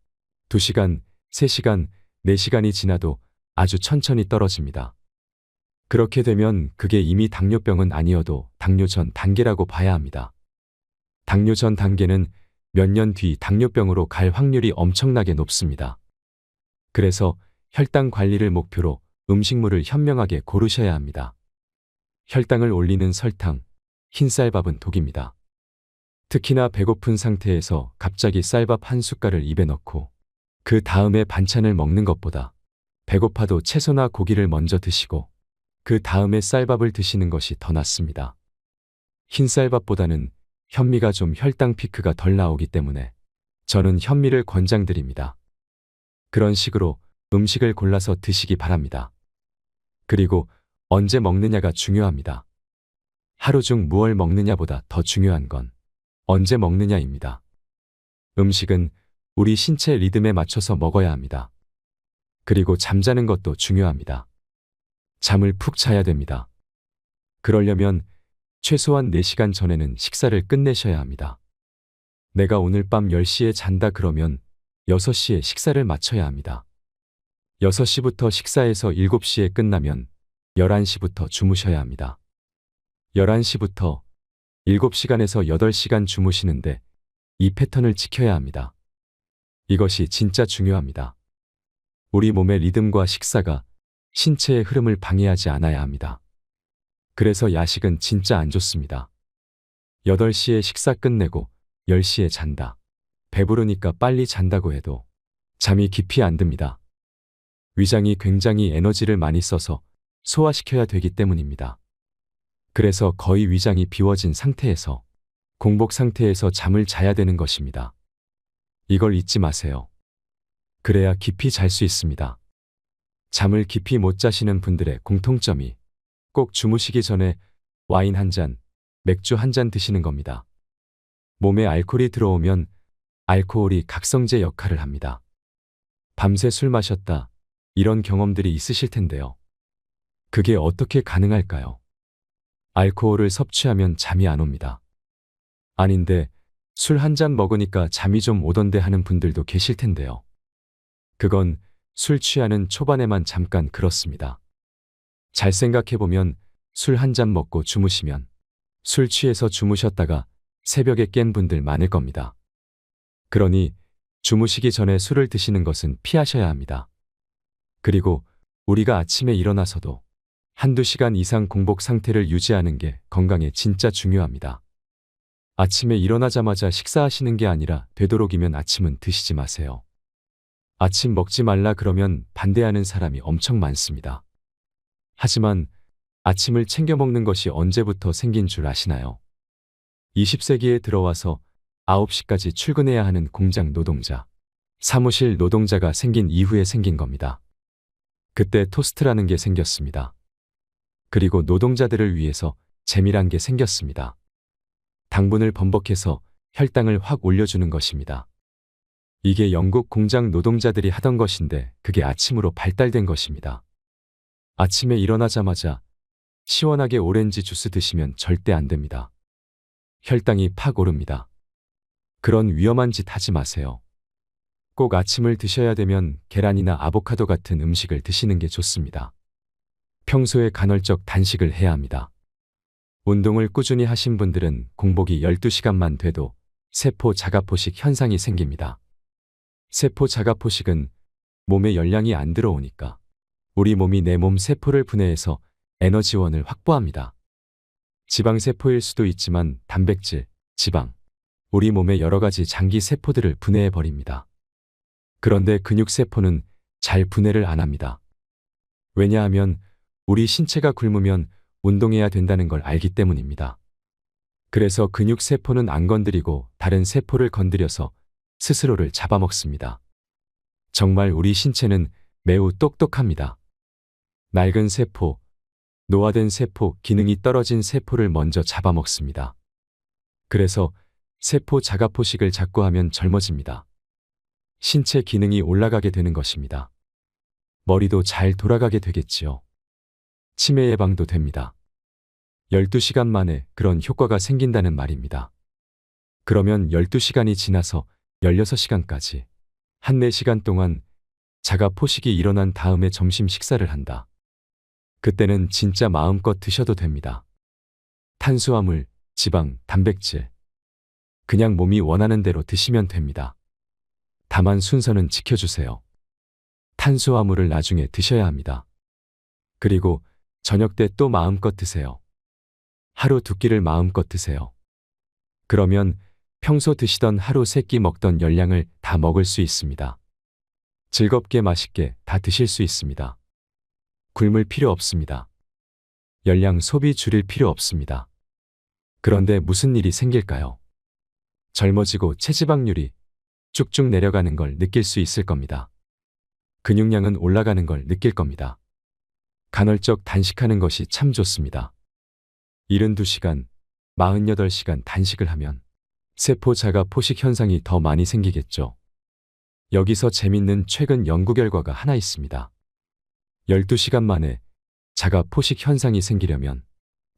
2시간, 3시간, 4시간이 지나도 아주 천천히 떨어집니다. 그렇게 되면 그게 이미 당뇨병은 아니어도 당뇨 전 단계라고 봐야 합니다. 당뇨 전 단계는 몇 년 뒤 당뇨병으로 갈 확률이 엄청나게 높습니다. 그래서 혈당 관리를 목표로 음식물을 현명하게 고르셔야 합니다. 혈당을 올리는 설탕, 흰쌀밥은 독입니다. 특히나 배고픈 상태에서 갑자기 쌀밥 한 숟갈을 입에 넣고 그 다음에 반찬을 먹는 것보다 배고파도 채소나 고기를 먼저 드시고 그 다음에 쌀밥을 드시는 것이 더 낫습니다. 흰쌀밥보다는 현미가 좀 혈당 피크가 덜 나오기 때문에 저는 현미를 권장드립니다. 그런 식으로 음식을 골라서 드시기 바랍니다. 그리고 언제 먹느냐가 중요합니다. 하루 중 무얼 먹느냐보다 더 중요한 건 언제 먹느냐입니다. 음식은 우리 신체 리듬에 맞춰서 먹어야 합니다. 그리고 잠자는 것도 중요합니다. 잠을 푹 자야 됩니다. 그러려면 최소한 4시간 전에는 식사를 끝내셔야 합니다. 내가 오늘 밤 10시에 잔다 그러면 6시에 식사를 마쳐야 합니다. 6시부터 식사해서 7시에 끝나면 11시부터 주무셔야 합니다. 11시부터 7시간에서 8시간 주무시는데 이 패턴을 지켜야 합니다. 이것이 진짜 중요합니다. 우리 몸의 리듬과 식사가 신체의 흐름을 방해하지 않아야 합니다. 그래서 야식은 진짜 안 좋습니다. 8시에 식사 끝내고 10시에 잔다. 배부르니까 빨리 잔다고 해도 잠이 깊이 안 듭니다. 위장이 굉장히 에너지를 많이 써서 소화시켜야 되기 때문입니다. 그래서 거의 위장이 비워진 상태에서 공복 상태에서 잠을 자야 되는 것입니다. 이걸 잊지 마세요. 그래야 깊이 잘 수 있습니다. 잠을 깊이 못 자시는 분들의 공통점이 꼭 주무시기 전에 와인 한 잔, 맥주 한 잔 드시는 겁니다. 몸에 알코올이 들어오면 알코올이 각성제 역할을 합니다. 밤새 술 마셨다, 이런 경험들이 있으실 텐데요. 그게 어떻게 가능할까요? 알코올을 섭취하면 잠이 안 옵니다. 아닌데 술 한 잔 먹으니까 잠이 좀 오던데 하는 분들도 계실 텐데요. 그건 술 취하는 초반에만 잠깐 그렇습니다. 잘 생각해보면 술 한 잔 먹고 주무시면 술 취해서 주무셨다가 새벽에 깬 분들 많을 겁니다. 그러니 주무시기 전에 술을 드시는 것은 피하셔야 합니다. 그리고 우리가 아침에 일어나서도 한두 시간 이상 공복 상태를 유지하는 게 건강에 진짜 중요합니다. 아침에 일어나자마자 식사하시는 게 아니라 되도록이면 아침은 드시지 마세요. 아침 먹지 말라 그러면 반대하는 사람이 엄청 많습니다. 하지만 아침을 챙겨 먹는 것이 언제부터 생긴 줄 아시나요? 20세기에 들어와서 9시까지 출근해야 하는 공장 노동자, 사무실 노동자가 생긴 이후에 생긴 겁니다. 그때 토스트라는 게 생겼습니다. 그리고 노동자들을 위해서 재미란 게 생겼습니다. 당분을 번복해서 혈당을 확 올려주는 것입니다. 이게 영국 공장 노동자들이 하던 것인데 그게 아침으로 발달된 것입니다. 아침에 일어나자마자 시원하게 오렌지 주스 드시면 절대 안 됩니다. 혈당이 팍 오릅니다. 그런 위험한 짓 하지 마세요. 꼭 아침을 드셔야 되면 계란이나 아보카도 같은 음식을 드시는 게 좋습니다. 평소에 간헐적 단식을 해야 합니다. 운동을 꾸준히 하신 분들은 공복이 12시간만 돼도 세포 자가포식 현상이 생깁니다. 세포 자가포식은 몸에 열량이 안 들어오니까 우리 몸이 내 몸 세포를 분해해서 에너지원을 확보합니다. 지방세포일 수도 있지만 단백질, 지방, 우리 몸의 여러 가지 장기 세포들을 분해해 버립니다. 그런데 근육세포는 잘 분해를 안 합니다. 왜냐하면 우리 신체가 굶으면 운동해야 된다는 걸 알기 때문입니다. 그래서 근육세포는 안 건드리고 다른 세포를 건드려서 스스로를 잡아먹습니다. 정말 우리 신체는 매우 똑똑합니다. 낡은 세포, 노화된 세포, 기능이 떨어진 세포를 먼저 잡아먹습니다. 그래서 세포 자가포식을 자꾸 하면 젊어집니다. 신체 기능이 올라가게 되는 것입니다. 머리도 잘 돌아가게 되겠지요. 치매 예방도 됩니다. 12시간 만에 그런 효과가 생긴다는 말입니다. 그러면 12시간이 지나서 16시간까지 한 4시간 동안 자가포식이 일어난 다음에 점심 식사를 한다. 그때는 진짜 마음껏 드셔도 됩니다. 탄수화물, 지방, 단백질. 그냥 몸이 원하는 대로 드시면 됩니다. 다만 순서는 지켜주세요. 탄수화물을 나중에 드셔야 합니다. 그리고 저녁 때 또 마음껏 드세요. 하루 2끼를 마음껏 드세요. 그러면 평소 드시던 하루 3끼 먹던 열량을 다 먹을 수 있습니다. 즐겁게 맛있게 다 드실 수 있습니다. 굶을 필요 없습니다. 열량 소비 줄일 필요 없습니다. 그런데 무슨 일이 생길까요? 젊어지고 체지방률이 쭉쭉 내려가는 걸 느낄 수 있을 겁니다. 근육량은 올라가는 걸 느낄 겁니다. 간헐적 단식하는 것이 참 좋습니다. 72시간, 48시간 단식을 하면 세포 자가 포식 현상이 더 많이 생기겠죠. 여기서 재밌는 최근 연구 결과가 하나 있습니다. 12시간 만에 자가 포식 현상이 생기려면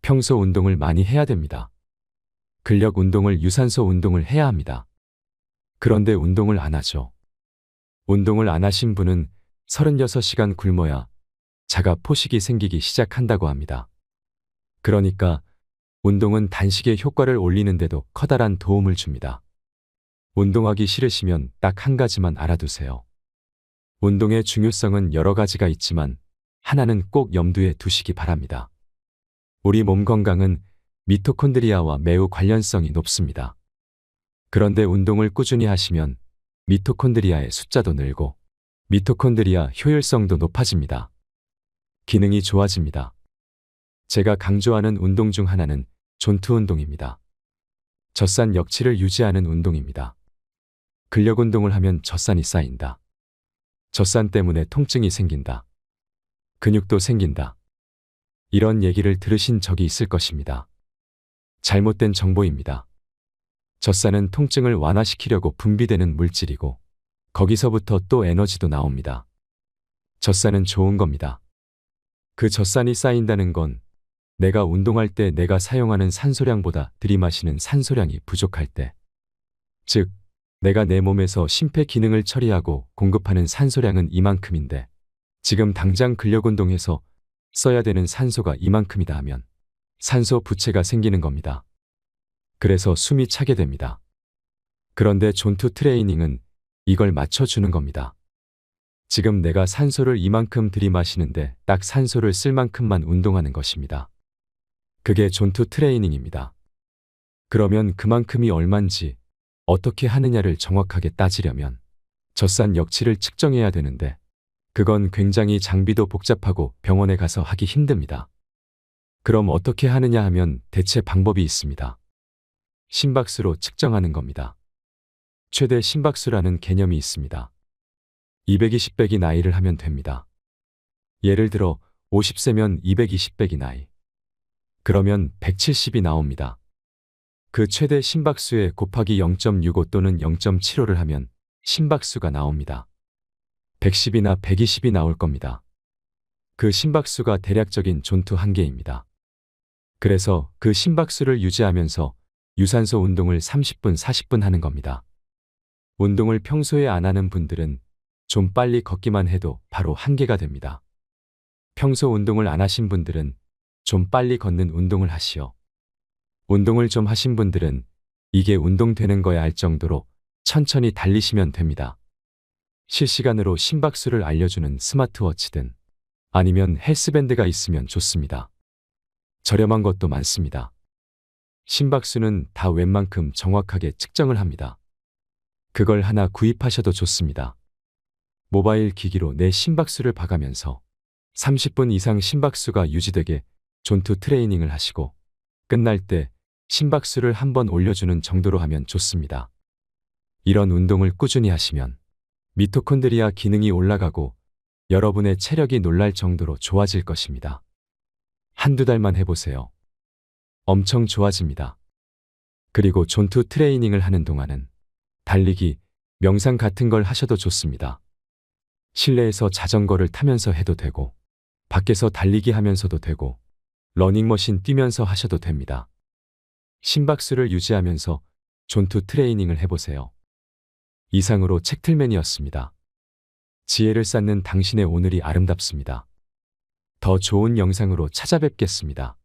평소 운동을 많이 해야 됩니다. 근력 운동을 유산소 운동을 해야 합니다. 그런데 운동을 안 하죠. 운동을 안 하신 분은 36시간 굶어야 자가 포식이 생기기 시작한다고 합니다. 그러니까 운동은 단식의 효과를 올리는데도 커다란 도움을 줍니다. 운동하기 싫으시면 딱 한 가지만 알아두세요. 운동의 중요성은 여러 가지가 있지만 하나는 꼭 염두에 두시기 바랍니다. 우리 몸 건강은 미토콘드리아와 매우 관련성이 높습니다. 그런데 운동을 꾸준히 하시면 미토콘드리아의 숫자도 늘고 미토콘드리아 효율성도 높아집니다. 기능이 좋아집니다. 제가 강조하는 운동 중 하나는 존투 운동입니다. 젖산 역치를 유지하는 운동입니다. 근력 운동을 하면 젖산이 쌓인다. 젖산 때문에 통증이 생긴다. 근육도 생긴다. 이런 얘기를 들으신 적이 있을 것입니다. 잘못된 정보입니다. 젖산은 통증을 완화시키려고 분비되는 물질이고 거기서부터 또 에너지도 나옵니다. 젖산은 좋은 겁니다. 그 젖산이 쌓인다는 건 내가 운동할 때 내가 사용하는 산소량보다 들이마시는 산소량이 부족할 때, 즉 내가 내 몸에서 심폐 기능을 처리하고 공급하는 산소량은 이만큼인데 지금 당장 근력 운동해서 써야 되는 산소가 이만큼이다 하면 산소 부채가 생기는 겁니다. 그래서 숨이 차게 됩니다. 그런데 존투 트레이닝은 이걸 맞춰주는 겁니다. 지금 내가 산소를 이만큼 들이마시는데 딱 산소를 쓸 만큼만 운동하는 것입니다. 그게 존투 트레이닝입니다. 그러면 그만큼이 얼만지 어떻게 하느냐를 정확하게 따지려면 젖산 역치를 측정해야 되는데 그건 굉장히 장비도 복잡하고 병원에 가서 하기 힘듭니다. 그럼 어떻게 하느냐 하면 대체 방법이 있습니다. 심박수로 측정하는 겁니다. 최대 심박수라는 개념이 있습니다. 220배기 나이를 하면 됩니다. 예를 들어 50세면 220배기 나이. 그러면 170이 나옵니다. 그 최대 심박수에 곱하기 0.65 또는 0.75를 하면 심박수가 나옵니다. 110이나 120이 나올 겁니다. 그 심박수가 대략적인 존투 한계입니다. 그래서 그 심박수를 유지하면서 유산소 운동을 30분, 40분 하는 겁니다. 운동을 평소에 안 하는 분들은 좀 빨리 걷기만 해도 바로 한계가 됩니다. 평소 운동을 안 하신 분들은 좀 빨리 걷는 운동을 하시오. 운동을 좀 하신 분들은 이게 운동되는 거야 알 정도로 천천히 달리시면 됩니다. 실시간으로 심박수를 알려주는 스마트워치든 아니면 헬스밴드가 있으면 좋습니다. 저렴한 것도 많습니다. 심박수는 다 웬만큼 정확하게 측정을 합니다. 그걸 하나 구입하셔도 좋습니다. 모바일 기기로 내 심박수를 봐가면서 30분 이상 심박수가 유지되게 존투 트레이닝을 하시고 끝날 때 심박수를 한번 올려주는 정도로 하면 좋습니다. 이런 운동을 꾸준히 하시면 미토콘드리아 기능이 올라가고 여러분의 체력이 놀랄 정도로 좋아질 것입니다. 한두 달만 해보세요. 엄청 좋아집니다. 그리고 존투 트레이닝을 하는 동안은 달리기, 명상 같은 걸 하셔도 좋습니다. 실내에서 자전거를 타면서 해도 되고 밖에서 달리기 하면서도 되고 러닝머신 뛰면서 하셔도 됩니다. 심박수를 유지하면서 존투 트레이닝을 해보세요. 이상으로 책틀맨이었습니다. 지혜를 쌓는 당신의 오늘이 아름답습니다. 더 좋은 영상으로 찾아뵙겠습니다.